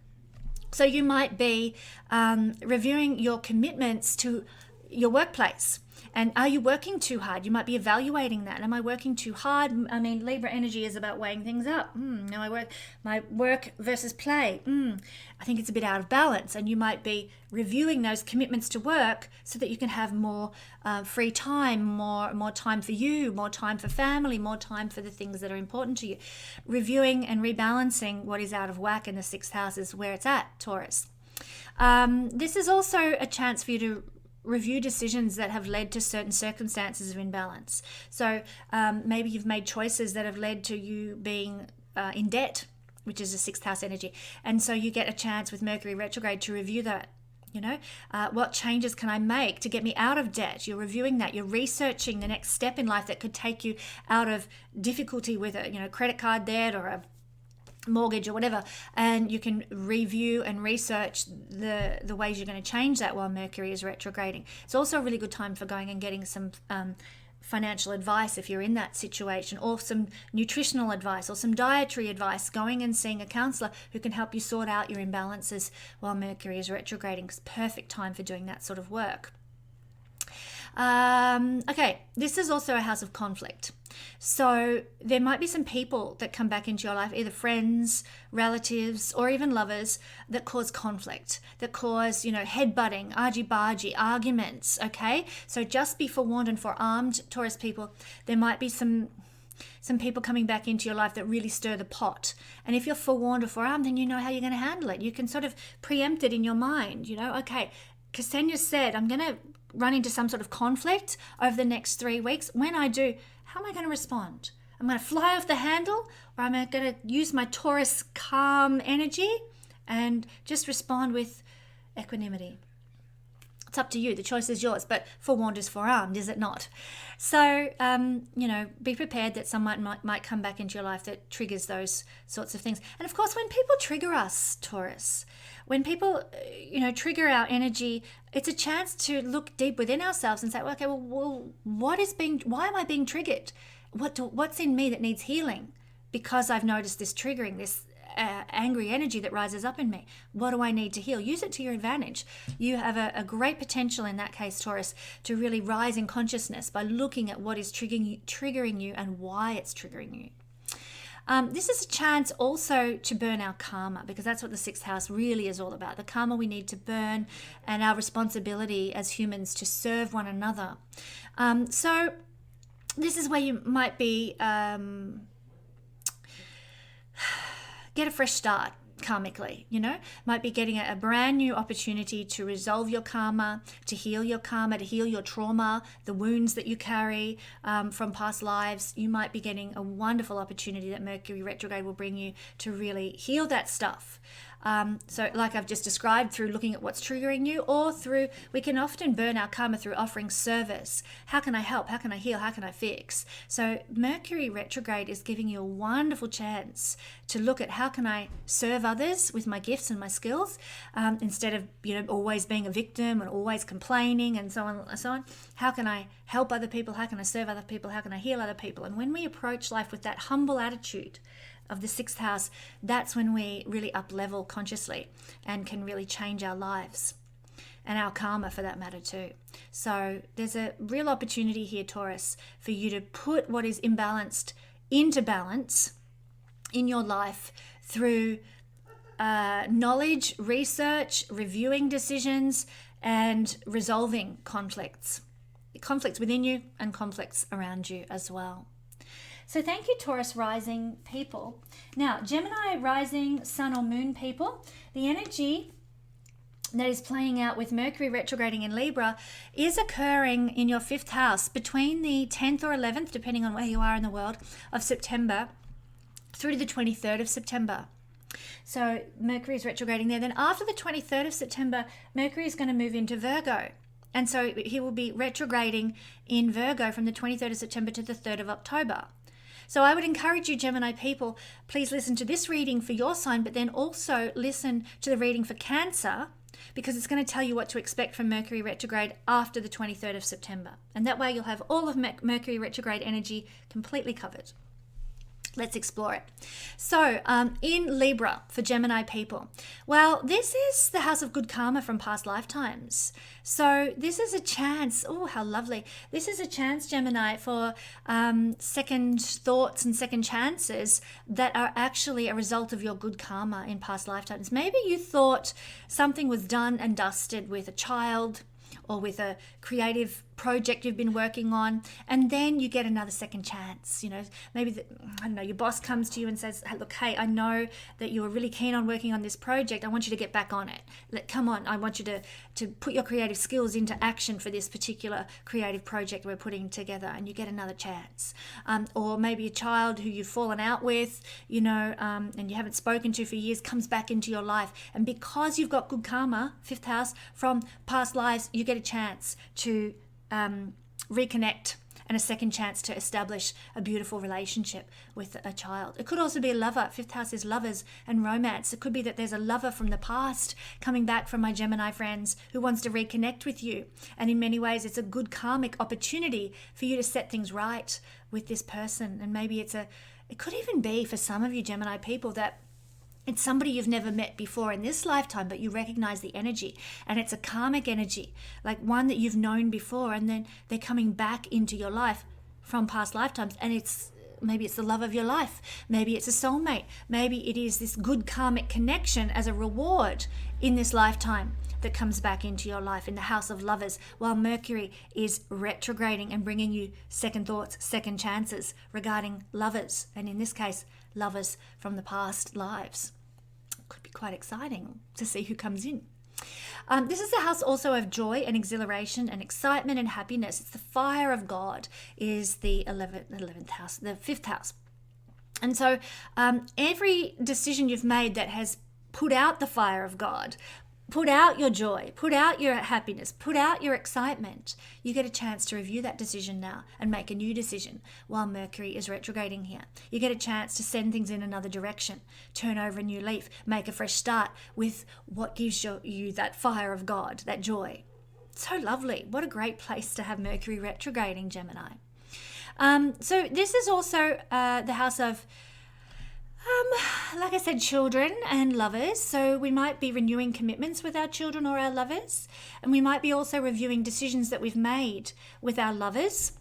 So you might be reviewing your commitments to your workplace. And are you working too hard? You might be evaluating that. Am I working too hard? I mean, Libra energy is about weighing things up. Now my work versus play. I think it's a bit out of balance. And you might be reviewing those commitments to work so that you can have more free time, more time for you, more time for family, more time for the things that are important to you. Reviewing and rebalancing what is out of whack in the 6th house is where it's at, Taurus. This is also a chance for you to review decisions that have led to certain circumstances of imbalance. So maybe you've made choices that have led to you being in debt, which is a 6th house energy. And so you get a chance with Mercury retrograde to review that. What changes can I make to get me out of debt? You're reviewing that. You're researching the next step in life that could take you out of difficulty with a credit card debt or a mortgage or whatever, and you can review and research the ways you're going to change that while Mercury is retrograding. It's also a really good time for going and getting some financial advice if you're in that situation, or some nutritional advice or some dietary advice, going and seeing a counselor who can help you sort out your imbalances while Mercury is retrograding. It's perfect time for doing that sort of work. Okay, this is also a house of conflict. So there might be some people that come back into your life, either friends, relatives, or even lovers, that cause conflict, that cause, headbutting, argy-bargy, arguments, okay? So just be forewarned and forearmed, Taurus people. There might be some people coming back into your life that really stir the pot. And if you're forewarned or forearmed, then you know how you're going to handle it. You can sort of preempt it in your mind, okay, Kesenya said, I'm going to run into some sort of conflict over the next 3 weeks. When I do, how am I going to respond? I'm going to fly off the handle, or am I going to use my Taurus calm energy and just respond with equanimity? It's up to you. The choice is yours, but forewarned is forearmed, is it not? So, be prepared that someone might come back into your life that triggers those sorts of things. And of course, when people trigger us, Taurus, when people, trigger our energy, it's a chance to look deep within ourselves and say, well, why am I being triggered? What's in me that needs healing? Because I've noticed this triggering, this angry energy that rises up in me. What do I need to heal? Use it to your advantage. You have a great potential in that case, Taurus, to really rise in consciousness by looking at what is triggering you and why it's triggering you. This is a chance also to burn our karma, because that's what the 6th house really is all about. The karma we need to burn, and our responsibility as humans to serve one another. So this is where you might be get a fresh start karmically, might be getting a brand new opportunity to resolve your karma, to heal your trauma, the wounds that you carry from past lives. You might be getting a wonderful opportunity that Mercury retrograde will bring you to really heal that stuff. So like I've just described, through looking at what's triggering you, or we can often burn our karma through offering service. How can I help? How can I heal? How can I fix? So Mercury retrograde is giving you a wonderful chance to look at how can I serve others with my gifts and my skills, instead of, always being a victim and always complaining and so on and so on. How can I help other people? How can I serve other people? How can I heal other people? And when we approach life with that humble attitude of the 6th house, that's when we really up level consciously and can really change our lives and our karma for that matter too. So there's a real opportunity here, Taurus, for you to put what is imbalanced into balance in your life through knowledge, research, reviewing decisions, and resolving conflicts within you and conflicts around you as well. So thank you, Taurus rising people. Now, Gemini rising sun or moon people, the energy that is playing out with Mercury retrograding in Libra is occurring in your 5th house between the 10th or 11th, depending on where you are in the world, of September through to the 23rd of September. So Mercury is retrograding there. Then after the 23rd of September, Mercury is going to move into Virgo. And so he will be retrograding in Virgo from the 23rd of September to the 3rd of October. So I would encourage you, Gemini people, please listen to this reading for your sign, but then also listen to the reading for Cancer, because it's going to tell you what to expect from Mercury retrograde after the 23rd of September. And that way you'll have all of Mercury retrograde energy completely covered. Let's explore it. So in Libra for Gemini people, well, this is the house of good karma from past lifetimes. So this is a chance. Oh, how lovely. This is a chance, Gemini, for second thoughts and second chances that are actually a result of your good karma in past lifetimes. Maybe you thought something was done and dusted with a child or with a creative project you've been working on, and then you get another second chance. You know, maybe I don't know, your boss comes to you and says, hey, look, hey, I know that you were really keen on working on this project. I want you to get back on it. Come on, I want you to put your creative skills into action for this particular creative project we're putting together, and you get another chance. Or maybe a child who you've fallen out with, you know, and you haven't spoken to for years comes back into your life, and because you've got good karma, 5th house, from past lives, you get a chance to reconnect and a second chance to establish a beautiful relationship with a child. It could also be a lover. 5th house is lovers and romance. It could be that there's a lover from the past coming back from my Gemini friends who wants to reconnect with you. And in many ways, it's a good karmic opportunity for you to set things right with this person. And maybe it could even be for some of you Gemini people that it's somebody you've never met before in this lifetime, but you recognize the energy, and it's a karmic energy, like one that you've known before, and then they're coming back into your life from past lifetimes, and maybe it's the love of your life, maybe it's a soulmate, maybe it is this good karmic connection as a reward in this lifetime that comes back into your life in the house of lovers, while Mercury is retrograding and bringing you second thoughts, second chances regarding lovers, and in this case, lovers from the past lives. Could be quite exciting to see who comes in. This is the house also of joy and exhilaration and excitement and happiness. It's the fire of God is the 11th house, the 5th house. And so every decision you've made that has put out the fire of God, put out your joy, put out your happiness, put out your excitement, you get a chance to review that decision now and make a new decision while Mercury is retrograding here. You get a chance to send things in another direction, turn over a new leaf, make a fresh start with what gives you that fire of God, that joy. So lovely. What a great place to have Mercury retrograding, Gemini. So this is also the house of like I said, children and lovers. So we might be renewing commitments with our children or our lovers. And we might be also reviewing decisions that we've made with our lovers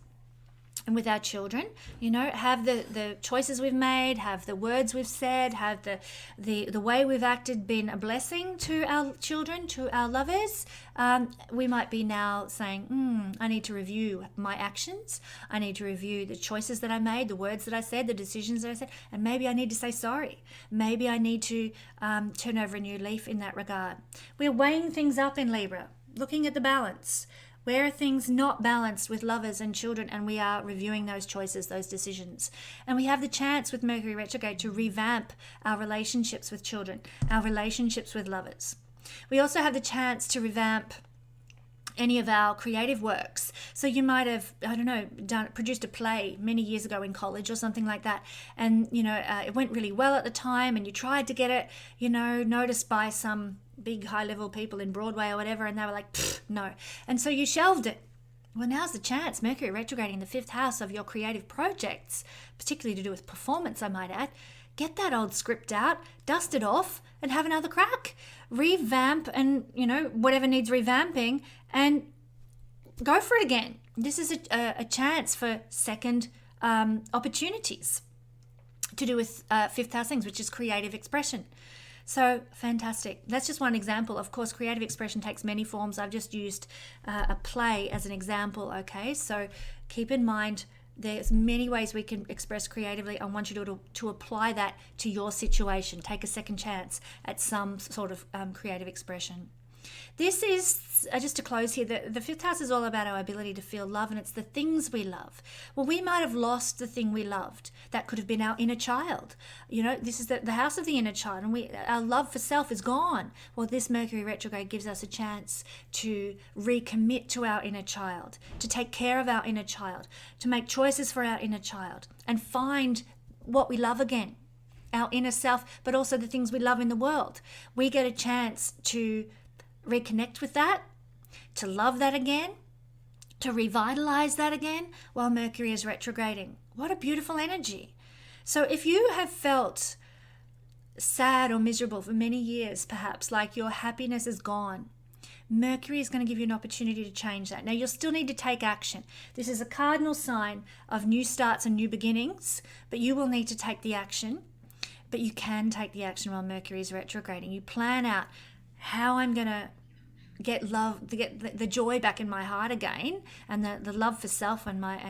and with our children. You know, have the choices we've made, have the words we've said, have the way we've acted been a blessing to our children, to our lovers. We might be now saying, I need to review my actions. I need to review the choices that I made, the words that I said, the decisions that I said, and maybe I need to say sorry. Maybe I need to turn over a new leaf in that regard. We're weighing things up in Libra, looking at the balance. Where are things not balanced with lovers and children, and we are reviewing those choices, those decisions. And we have the chance with Mercury retrograde to revamp our relationships with children, our relationships with lovers. We also have the chance to revamp any of our creative works. So you might have, produced a play many years ago in college or something like that. And, it went really well at the time, and you tried to get it, noticed by some big high-level people in Broadway or whatever, and they were like, no. And so you shelved it. Well, now's the chance. Mercury retrograding in the 5th house of your creative projects, particularly to do with performance, I might add. Get that old script out, dust it off, and have another crack. Revamp and, whatever needs revamping, and go for it again. This is a chance for second opportunities to do with 5th house things, which is creative expression. So fantastic. That's just one example. Of course, creative expression takes many forms. I've just used a play as an example, okay? So keep in mind there's many ways we can express creatively. I want you to apply that to your situation. Take a second chance at some sort of creative expression. This is, just to close here, the fifth house is all about our ability to feel love, and it's the things we love. Well, we might have lost the thing we loved. That could have been our inner child. This is the house of the inner child, and our love for self is gone. Well, this Mercury retrograde gives us a chance to recommit to our inner child, to take care of our inner child, to make choices for our inner child, and find what we love again, our inner self, but also the things we love in the world. We get a chance to reconnect with that, to love that again, to revitalize that again while Mercury is retrograding. What a beautiful energy. So if you have felt sad or miserable for many years, perhaps like your happiness is gone, Mercury is going to give you an opportunity to change that. Now, you'll still need to take action. This is a cardinal sign of new starts and new beginnings, but you will need to take the action. But you can take the action while Mercury is retrograding. You plan out how I'm going to get love, to get the joy back in my heart again, and the love for self and my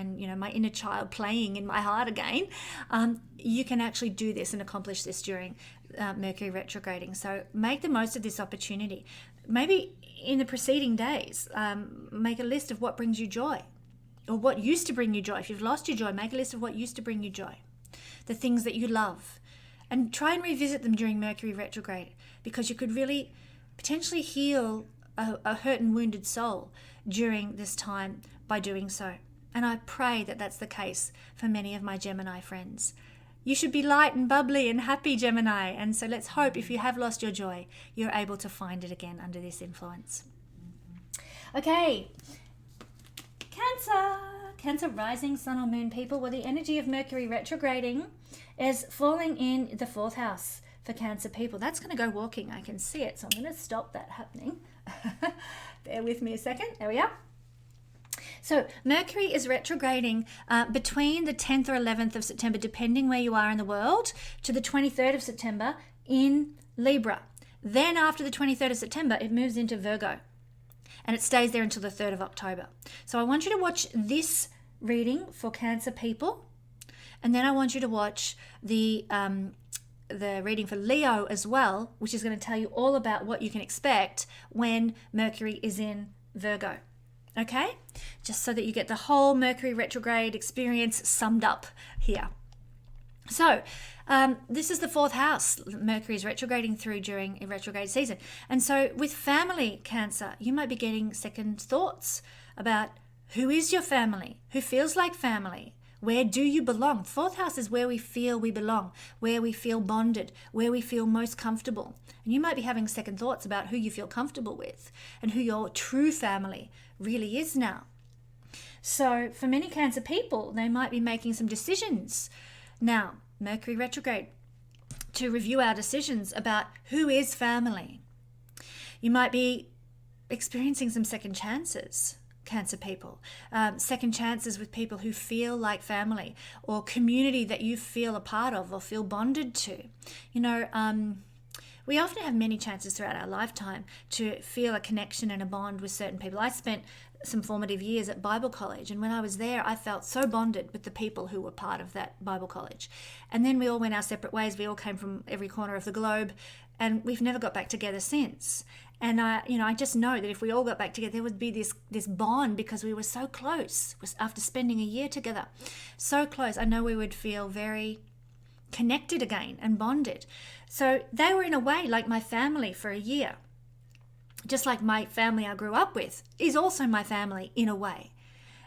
inner child playing in my heart again. You can actually do this and accomplish this during Mercury retrograding. So make the most of this opportunity. Maybe in the preceding days, make a list of what brings you joy, or what used to bring you joy. If you've lost your joy, make a list of what used to bring you joy, the things that you love, and try and revisit them during Mercury retrograde, because you could really potentially heal a hurt and wounded soul during this time by doing so. And I pray that that's the case for many of my Gemini friends. You should be light and bubbly and happy, Gemini. And so let's hope if you have lost your joy, you're able to find it again under this influence. Okay, Cancer rising, sun or moon people. Well, the energy of Mercury retrograding is falling in the fourth house for Cancer people. That's going to go walking. I can see it. So I'm going to stop that happening. Bear with me a second. There we are. So Mercury is retrograding between the 10th or 11th of September, depending where you are in the world, to the 23rd of September in Libra. Then after the 23rd of September, it moves into Virgo, and it stays there until the 3rd of October. So I want you to watch this reading for Cancer people, and then I want you to watch the reading for Leo as well, which is going to tell you all about what you can expect when Mercury is in Virgo. Okay? Just so that you get the whole Mercury retrograde experience summed up here. So, this is the fourth house Mercury is retrograding through during a retrograde season. And so with family, Cancer, you might be getting second thoughts about who is your family, who feels like family. Where do you belong? Fourth house is where we feel we belong, where we feel bonded, where we feel most comfortable. And you might be having second thoughts about who you feel comfortable with and who your true family really is now. So for many Cancer people, they might be making some decisions now, Mercury retrograde, to review our decisions about who is family. You might be experiencing some second chances, Cancer people, second chances with people who feel like family, or community that you feel a part of or feel bonded to. We often have many chances throughout our lifetime to feel a connection and a bond with certain people. I spent some formative years at Bible college, and when I was there, I felt so bonded with the people who were part of that Bible college. And then we all went our separate ways. We all came from every corner of the globe, and we've never got back together since. And I just know that if we all got back together, there would be this bond, because we were so close after spending a year together. So close. I know we would feel very connected again and bonded. So they were in a way like my family for a year. Just like my family I grew up with is also my family in a way.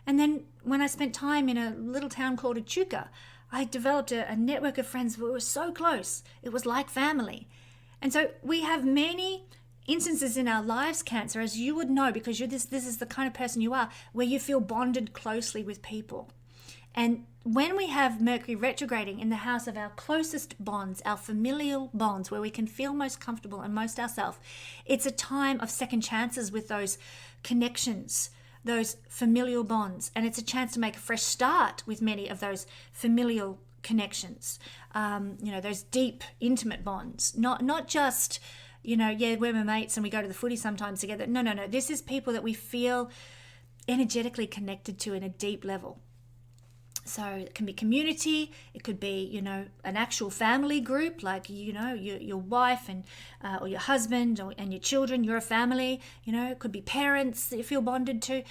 And then when I spent time in a little town called Echuca, I developed a network of friends who were so close. It was like family. And so we have many instances in our lives, Cancer, as you would know, because this is the kind of person you are, where you feel bonded closely with people. And when we have Mercury retrograding in the house of our closest bonds, our familial bonds, where we can feel most comfortable and most ourselves, it's a time of second chances with those connections, those familial bonds. And it's a chance to make a fresh start with many of those familial connections, those deep, intimate bonds. Not just, we're my mates and we go to the footy sometimes together. No. This is people that we feel energetically connected to in a deep level. So it can be community, it could be, you know, an actual family group, like, you know, your wife and or your husband and your children, you're a family, you know, it could be parents that you feel bonded to.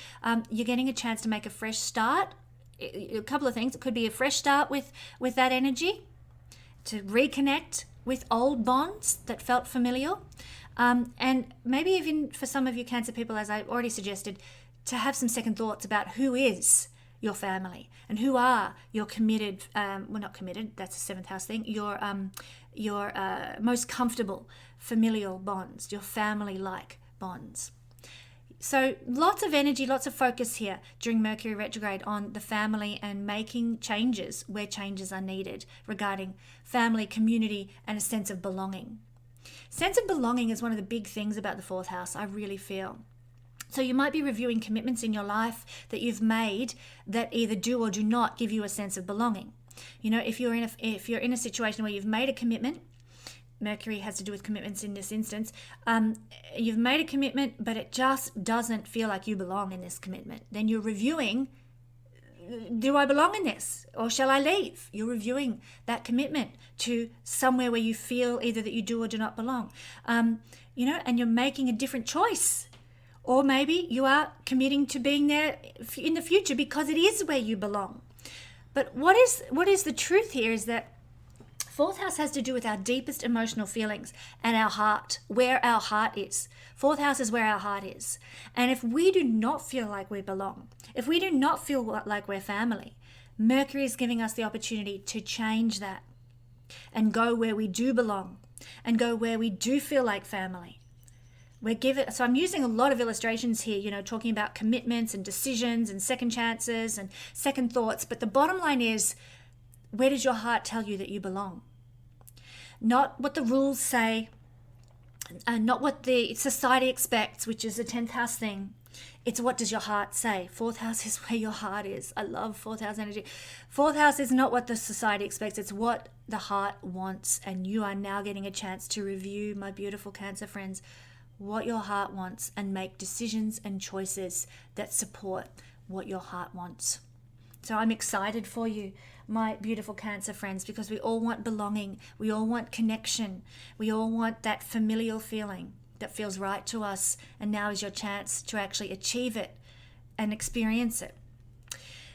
You're getting a chance to make a fresh start. A couple of things. It could be a fresh start with that energy, to reconnect with old bonds that felt familial. And maybe even for some of you Cancer people, as I already suggested, to have some second thoughts about who is your family and who are your committed, well, not committed, that's a seventh house thing, your most comfortable familial bonds, your family-like bonds. So lots of energy, lots of focus here during Mercury retrograde on the family and making changes where changes are needed regarding family, community, and a sense of belonging. Sense of belonging is one of the big things about the fourth house, I really feel. So you might be reviewing commitments in your life that you've made that either do or do not give you a sense of belonging. You know, if you're in a situation where you've made a commitment, Mercury has to do with commitments in this instance, you've made a commitment, but it just doesn't feel like you belong in this commitment. Then you're reviewing, do I belong in this or shall I leave? You're reviewing that commitment to somewhere where you feel either that you do or do not belong. You know, and you're making a different choice. Or maybe you are committing to being there in the future because it is where you belong. But what is the truth here is that fourth house has to do with our deepest emotional feelings and our heart, where our heart is. Fourth house is where our heart is. And if we do not feel like we belong, if we do not feel like we're family, Mercury is giving us the opportunity to change that and go where we do belong and go where we do feel like family. So I'm using a lot of illustrations here, you know, talking about commitments and decisions and second chances and second thoughts. But the bottom line is, where does your heart tell you that you belong? Not what the rules say, and not what the society expects, which is a 10th house thing. It's what does your heart say? Fourth house is where your heart is. I love fourth house energy. Fourth house is not what the society expects. It's what the heart wants. And you are now getting a chance to review, my beautiful Cancer friends, what your heart wants and make decisions and choices that support what your heart wants. So I'm excited for you, my beautiful Cancer friends, because we all want belonging. We all want connection. We all want that familial feeling that feels right to us. And now is your chance to actually achieve it and experience it.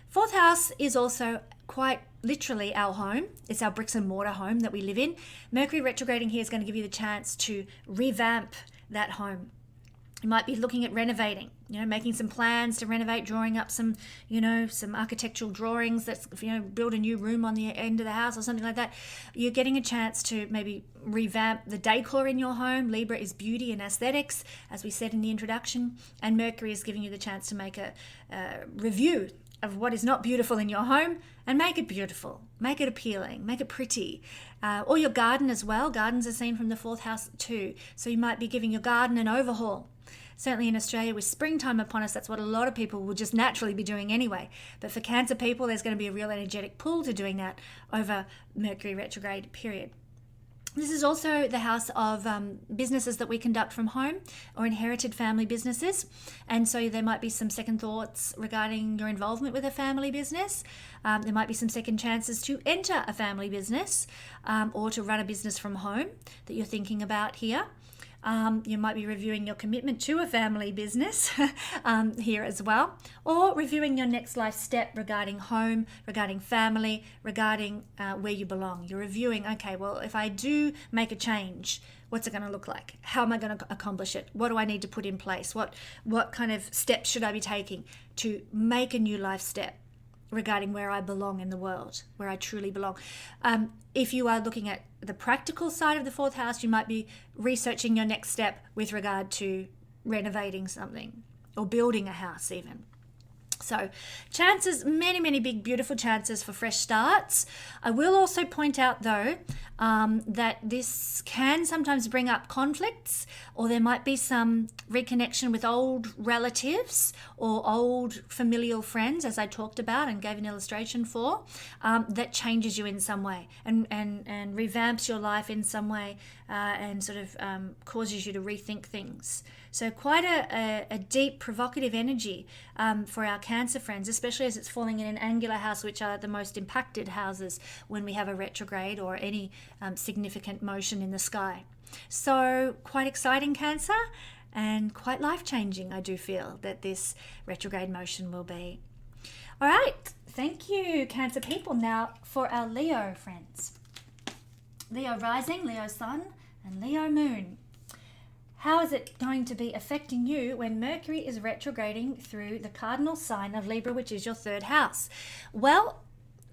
Fourth house is also quite literally our home. It's our bricks and mortar home that we live in. Mercury retrograding here is going to give you the chance to revamp that home. You might be looking at renovating, you know, making some plans to renovate, drawing up some, you know, some architectural drawings that's, you know, build a new room on the end of the house or something like that. You're getting a chance to maybe revamp the decor in your home. Libra is beauty and aesthetics, as we said in the introduction, and Mercury is giving you the chance to make a review of what is not beautiful in your home and make it beautiful, make it appealing, make it pretty. Or your garden as well. Gardens are seen from the fourth house too. So you might be giving your garden an overhaul. Certainly in Australia with springtime upon us, that's what a lot of people will just naturally be doing anyway. But for Cancer people, there's going to be a real energetic pull to doing that over Mercury retrograde period. This is also the house of businesses that we conduct from home or inherited family businesses. And so there might be some second thoughts regarding your involvement with a family business. There might be some second chances to enter a family business or to run a business from home that you're thinking about here. You might be reviewing your commitment to a family business here as well, or reviewing your next life step regarding home, regarding family, regarding where you belong. You're reviewing, okay, well, if I do make a change, what's it going to look like? How am I going to accomplish it? What do I need to put in place? What kind of steps should I be taking to make a new life step regarding where I belong in the world, where I truly belong? If you are looking at the practical side of the fourth house, you might be researching your next step with regard to renovating something or building a house even. So chances, many, many big, beautiful chances for fresh starts. I will also point out, though, that this can sometimes bring up conflicts, or there might be some reconnection with old relatives or old familial friends, as I talked about and gave an illustration for, that changes you in some way and revamps your life in some way and sort of causes you to rethink things. So quite a deep, provocative energy for our Cancer friends, especially as it's falling in an angular house, which are the most impacted houses when we have a retrograde or any significant motion in the sky. So quite exciting, Cancer, and quite life-changing, I do feel, that this retrograde motion will be. All right, thank you, Cancer people. Now for our Leo friends. Leo rising, Leo sun, and Leo moon. How is it going to be affecting you when Mercury is retrograding through the cardinal sign of Libra, which is your third house? Well,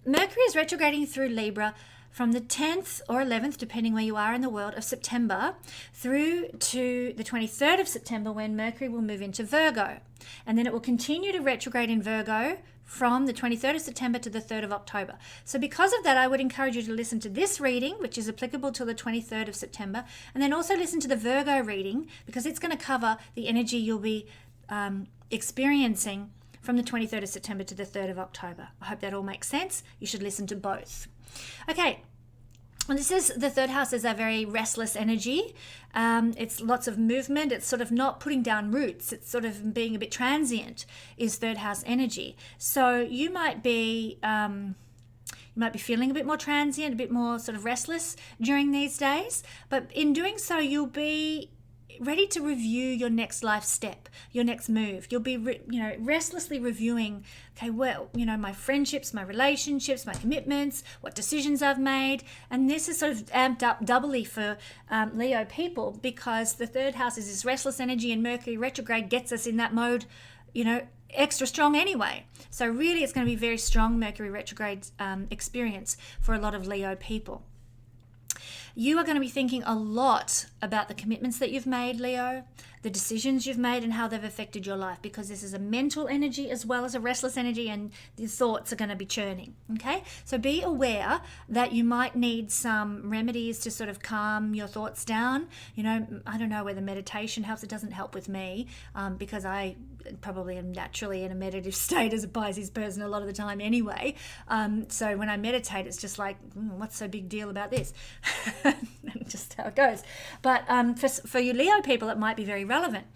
Mercury is retrograding through Libra from the 10th or 11th, depending where you are in the world, of September through to the 23rd of September, when Mercury will move into Virgo. And then it will continue to retrograde in Virgo from the 23rd of September to the 3rd of October. So because of that, I would encourage you to listen to this reading, which is applicable till the 23rd of September, and then also listen to the Virgo reading, because it's going to cover the energy you'll be experiencing from the 23rd of September to the 3rd of October. I hope that all makes sense. You should listen to both. Okay. And this is, the third house is a very restless energy. It's lots of movement. It's sort of not putting down roots. It's sort of being a bit transient is third house energy. So you might be feeling a bit more transient, a bit more sort of restless during these days. But in doing so, you'll be ready to review your next life step, your next move. You'll be, restlessly reviewing, okay, well, my friendships, my relationships, my commitments, what decisions I've made. And this is sort of amped up doubly for Leo people, because the third house is this restless energy, and Mercury retrograde gets us in that mode, extra strong anyway. So really it's going to be very strong Mercury retrograde experience for a lot of Leo people. You are going to be thinking a lot about the commitments that you've made, Leo, the decisions you've made and how they've affected your life, because this is a mental energy as well as a restless energy, and the thoughts are going to be churning, okay? So be aware that you might need some remedies to sort of calm your thoughts down. I don't know whether meditation helps. It doesn't help with me because I probably am naturally in a meditative state as a Pisces person a lot of the time anyway. So when I meditate, it's just like, what's so big deal about this? Just how it goes. But for you Leo people, it might be very relevant.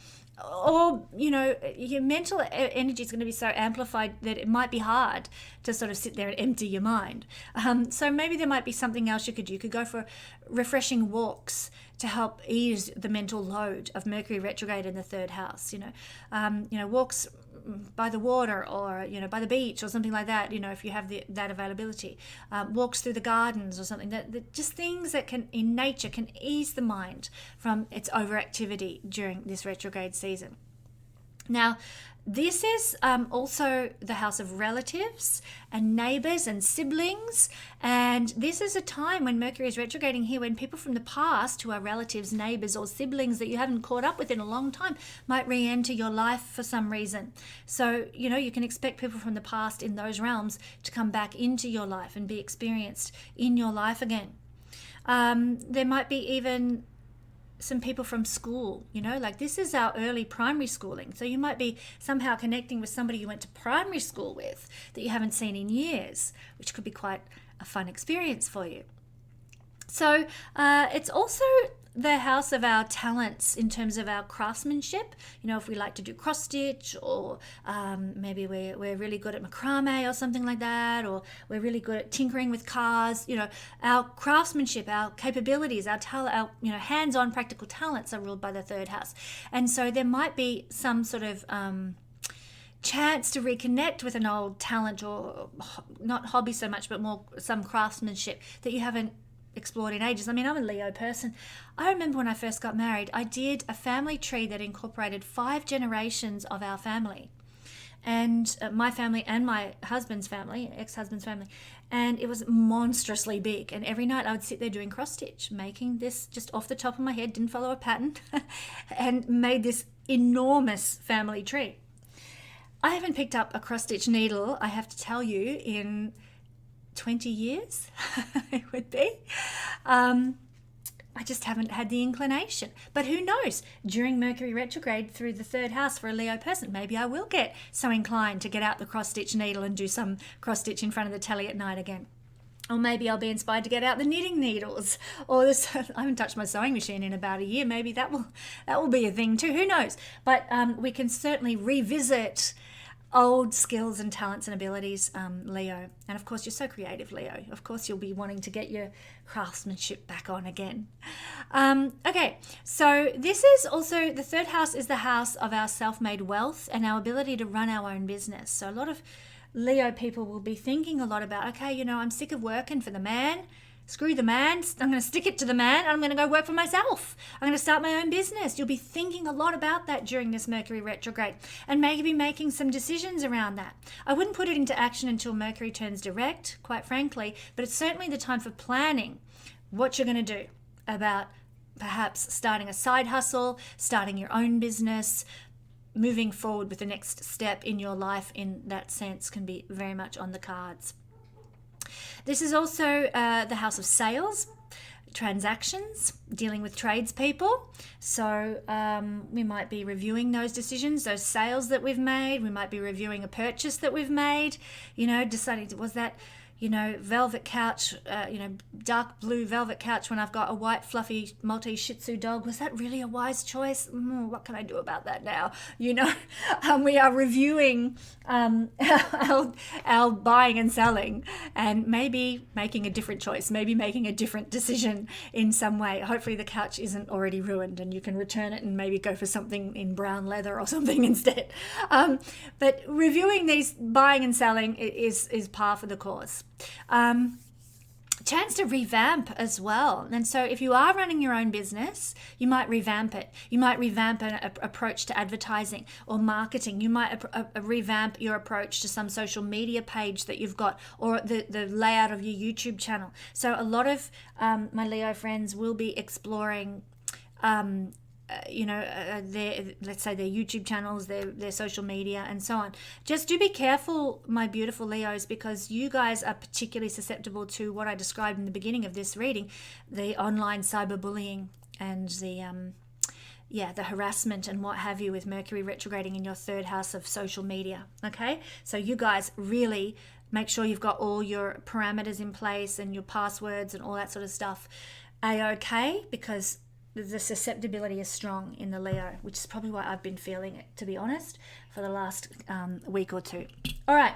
Or, your mental energy is going to be so amplified that it might be hard to sort of sit there and empty your mind. So maybe there might be something else you could do. You could go for refreshing walks to help ease the mental load of Mercury retrograde in the third house. Walks by the water, or by the beach or something like that, if you have that availability. Walks through the gardens or something, that just things that can in nature can ease the mind from its overactivity during this retrograde season. Now, this is also the house of relatives and neighbors and siblings. And this is a time when Mercury is retrograding here, when people from the past who are relatives, neighbors, or siblings that you haven't caught up with in a long time might re-enter your life for some reason. So, you can expect people from the past in those realms to come back into your life and be experienced in your life again. There might be even some people from school, like this is our early primary schooling. So you might be somehow connecting with somebody you went to primary school with that you haven't seen in years, which could be quite a fun experience for you. So it's also the house of our talents in terms of our craftsmanship. If we like to do cross stitch, or maybe we're really good at macrame or something like that, or we're really good at tinkering with cars. Our craftsmanship, our capabilities, our talent, our hands-on practical talents are ruled by the third house. And so there might be some sort of chance to reconnect with an old talent, or not hobby so much, but more some craftsmanship that you haven't explored in ages. I'm a Leo person. I remember when I first got married, I did a family tree that incorporated 5 generations of our family, and my family and my husband's family, ex-husband's family, and it was monstrously big. And every night I would sit there doing cross stitch, making this just off the top of my head, didn't follow a pattern, and made this enormous family tree. I haven't picked up a cross stitch needle, I have to tell you, in 20 years, it would be. I just haven't had the inclination. But who knows? During Mercury retrograde through the third house for a Leo person, maybe I will get so inclined to get out the cross-stitch needle and do some cross-stitch in front of the telly at night again. Or maybe I'll be inspired to get out the knitting needles, or this. I haven't touched my sewing machine in about a year. Maybe that will be a thing too. Who knows? But we can certainly revisit old skills and talents and abilities, Leo. And of course, you're so creative, Leo. Of course, you'll be wanting to get your craftsmanship back on again. Okay, so this is also, the third house is the house of our self-made wealth and our ability to run our own business. So a lot of Leo people will be thinking a lot about, okay, you know, I'm sick of working for the man. Screw the man. I'm going to stick it to the man. I'm going to go work for myself. I'm going to start my own business. You'll be thinking a lot about that during this Mercury retrograde and maybe making some decisions around that. I wouldn't put it into action until Mercury turns direct, quite frankly, but it's certainly the time for planning what you're going to do about perhaps starting a side hustle, starting your own business, moving forward with the next step in your life in that sense can be very much on the cards. This is also the house of sales, transactions, dealing with tradespeople. So we might be reviewing those decisions, those sales that we've made. We might be reviewing a purchase that we've made, you know, deciding, was that, you know, velvet couch, dark blue velvet couch when I've got a white fluffy Maltese Shih Tzu dog. Was that really a wise choice? What can I do about that now? You know, we are reviewing our buying and selling and maybe making a different choice, maybe making a different decision in some way. Hopefully the couch isn't already ruined and you can return it and maybe go for something in brown leather or something instead. But reviewing these buying and selling is par for the course. Chance to revamp as well. And so if you are running your own business, you might revamp it. You might revamp an approach to advertising or marketing. You might revamp your approach to some social media page that you've got, or the layout of your YouTube channel. So a lot of my Leo friends will be exploring let's say their YouTube channels, their social media and so on. Just do be careful, my beautiful Leos, because you guys are particularly susceptible to what I described in the beginning of this reading, the online cyberbullying and the harassment and what have you, with Mercury retrograding in your third house of social media. Okay, so you guys really make sure you've got all your parameters in place and your passwords and all that sort of stuff A-okay, because the susceptibility is strong in the Leo, which is probably why I've been feeling it, to be honest, for the last week or two. All right.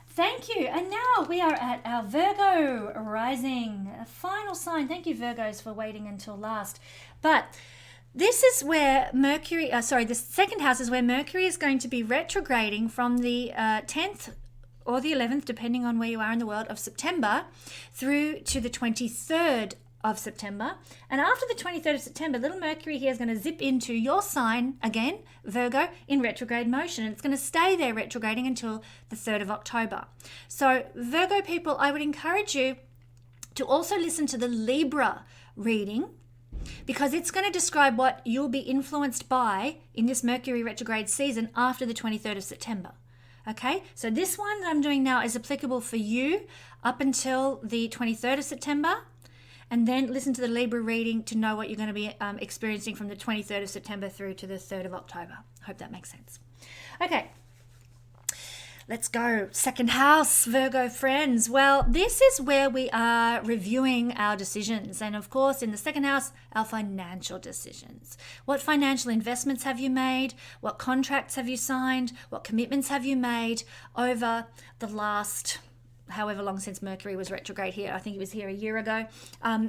Thank you. And now we are at our Virgo rising, a final sign. Thank you, Virgos, for waiting until last. But this is where the second house is where Mercury is going to be retrograding from the 10th or the 11th, depending on where you are in the world, of September through to the 23rd of September. And after the 23rd of September, little Mercury here is going to zip into your sign again, Virgo, in retrograde motion. And it's going to stay there retrograding until the 3rd of October. So Virgo people, I would encourage you to also listen to the Libra reading, because it's going to describe what you'll be influenced by in this Mercury retrograde season after the 23rd of September. Okay, so this one that I'm doing now is applicable for you up until the 23rd of September. And then listen to the Libra reading to know what you're going to be experiencing from the 23rd of September through to the 3rd of October. Hope that makes sense. Okay, let's go. Second house, Virgo friends. Well, this is where we are reviewing our decisions. And of course, in the second house, our financial decisions. What financial investments have you made? What contracts have you signed? What commitments have you made over the last however long since Mercury was retrograde here? I think it was here a year ago.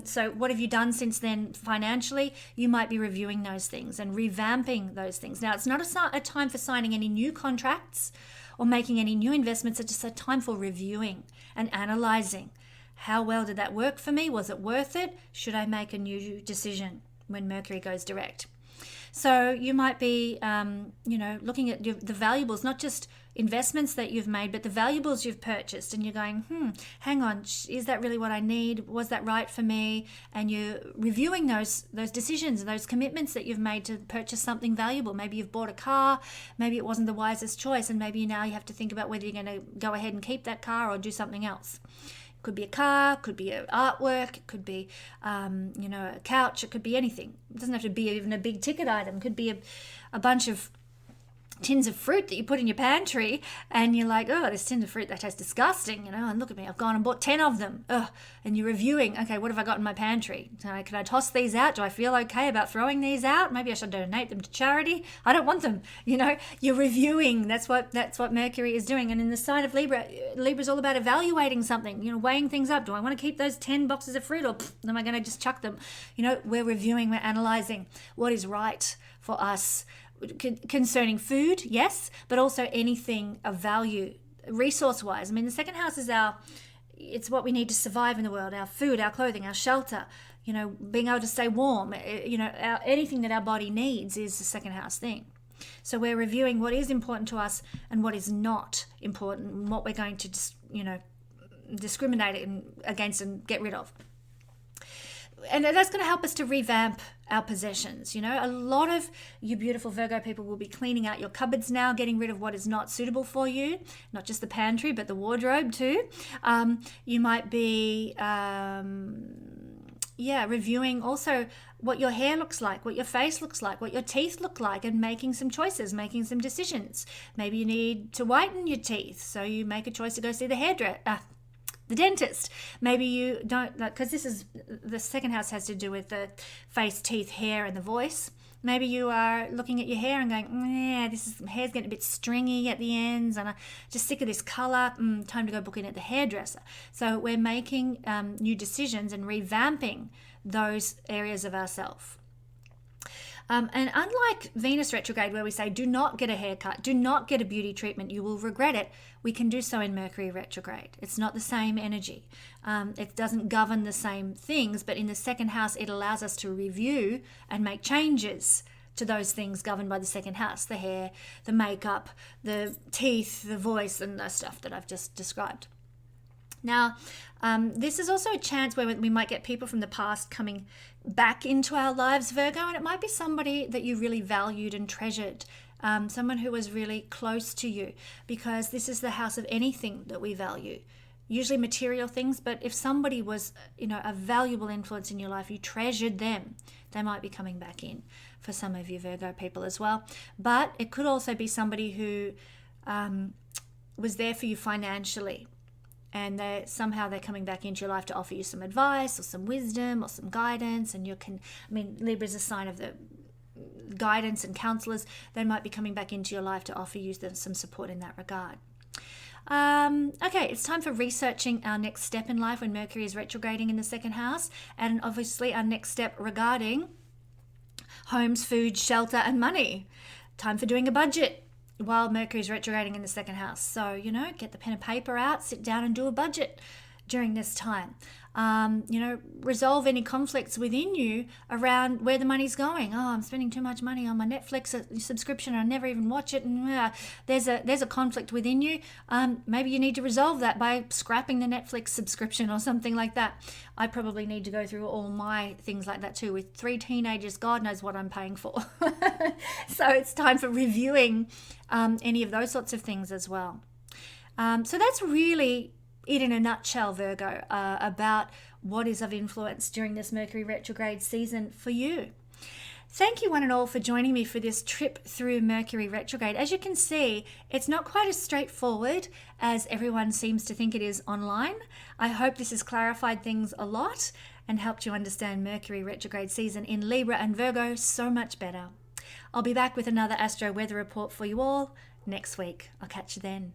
So what have you done since then financially? You might be reviewing those things and revamping those things. Now, it's not a time for signing any new contracts or making any new investments. It's just a time for reviewing and analyzing. How well did that work for me? Was it worth it? Should I make a new decision when Mercury goes direct? So you might be, looking at the valuables, not just investments that you've made, but the valuables you've purchased, and you're going, hang on, is that really what I need? Was that right for me? And you're reviewing those decisions and those commitments that you've made to purchase something valuable. Maybe you've bought a car, maybe it wasn't the wisest choice, and maybe now you have to think about whether you're going to go ahead and keep that car or do something else. Could be a car, could be artwork, it could be, a couch, it could be anything. It doesn't have to be even a big ticket item. It could be a bunch of tins of fruit that you put in your pantry, and you're like, oh, this tin of fruit, that tastes disgusting, and look at me, I've gone and bought 10 of them. And you're reviewing, okay, what have I got in my pantry? Can I toss these out? Do I feel okay about throwing these out? Maybe I should donate them to charity. I don't want them. You're reviewing. That's what Mercury is doing. And in the sign of Libra, Libra's all about evaluating something, weighing things up. Do I want to keep those 10 boxes of fruit, or am I going to just chuck them? We're reviewing, we're analyzing what is right for us concerning food, yes, but also anything of value resource-wise. The second house is it's what we need to survive in the world, our food, our clothing, our shelter, being able to stay warm, anything that our body needs is the second house thing. So we're reviewing what is important to us and what is not important, and what we're going to discriminate against and get rid of. And that's going to help us to revamp our possessions. A lot of you beautiful Virgo people will be cleaning out your cupboards now, getting rid of what is not suitable for you, not just the pantry, but the wardrobe too. You might be, reviewing also what your hair looks like, what your face looks like, what your teeth look like, and making some choices, making some decisions. Maybe you need to whiten your teeth, so you make a choice to go see the dentist. Maybe you don't, because the second house has to do with the face, teeth, hair, and the voice. Maybe you are looking at your hair and going, hair's getting a bit stringy at the ends, and I'm just sick of this color. Time to go book in at the hairdresser. So we're making new decisions and revamping those areas of ourselves. And unlike Venus retrograde, where we say, do not get a haircut, do not get a beauty treatment, you will regret it, we can do so in Mercury retrograde. It's not the same energy. It doesn't govern the same things, but in the second house, it allows us to review and make changes to those things governed by the second house, the hair, the makeup, the teeth, the voice, and the stuff that I've just described. Now, this is also a chance where we might get people from the past coming back into our lives, Virgo, and it might be somebody that you really valued and treasured, someone who was really close to you, because this is the house of anything that we value, usually material things. But if somebody was, a valuable influence in your life, you treasured them, they might be coming back in for some of you Virgo people as well. But it could also be somebody who was there for you financially, and they're coming back into your life to offer you some advice or some wisdom or some guidance. And Libra is a sign of the guidance and counselors. They might be coming back into your life to offer you some support in that regard. Okay, it's time for researching our next step in life when Mercury is retrograding in the second house, and obviously our next step regarding homes, food, shelter, and money. Time for doing a budget while Mercury is retrograding in the second house. So, get the pen and paper out, sit down and do a budget during this time. Resolve any conflicts within you around where the money's going. Oh, I'm spending too much money on my Netflix subscription. I never even watch it. And there's a conflict within you. Maybe you need to resolve that by scrapping the Netflix subscription or something like that. I probably need to go through all my things like that too. With 3 teenagers, God knows what I'm paying for. So it's time for reviewing any of those sorts of things as well. So that's really it in a nutshell, Virgo, about what is of influence during this Mercury retrograde season for you. Thank you one and all for joining me for this trip through Mercury retrograde. As you can see, it's not quite as straightforward as everyone seems to think it is online. I hope this has clarified things a lot and helped you understand Mercury retrograde season in Libra and Virgo so much better. I'll be back with another Astro Weather Report for you all next week. I'll catch you then.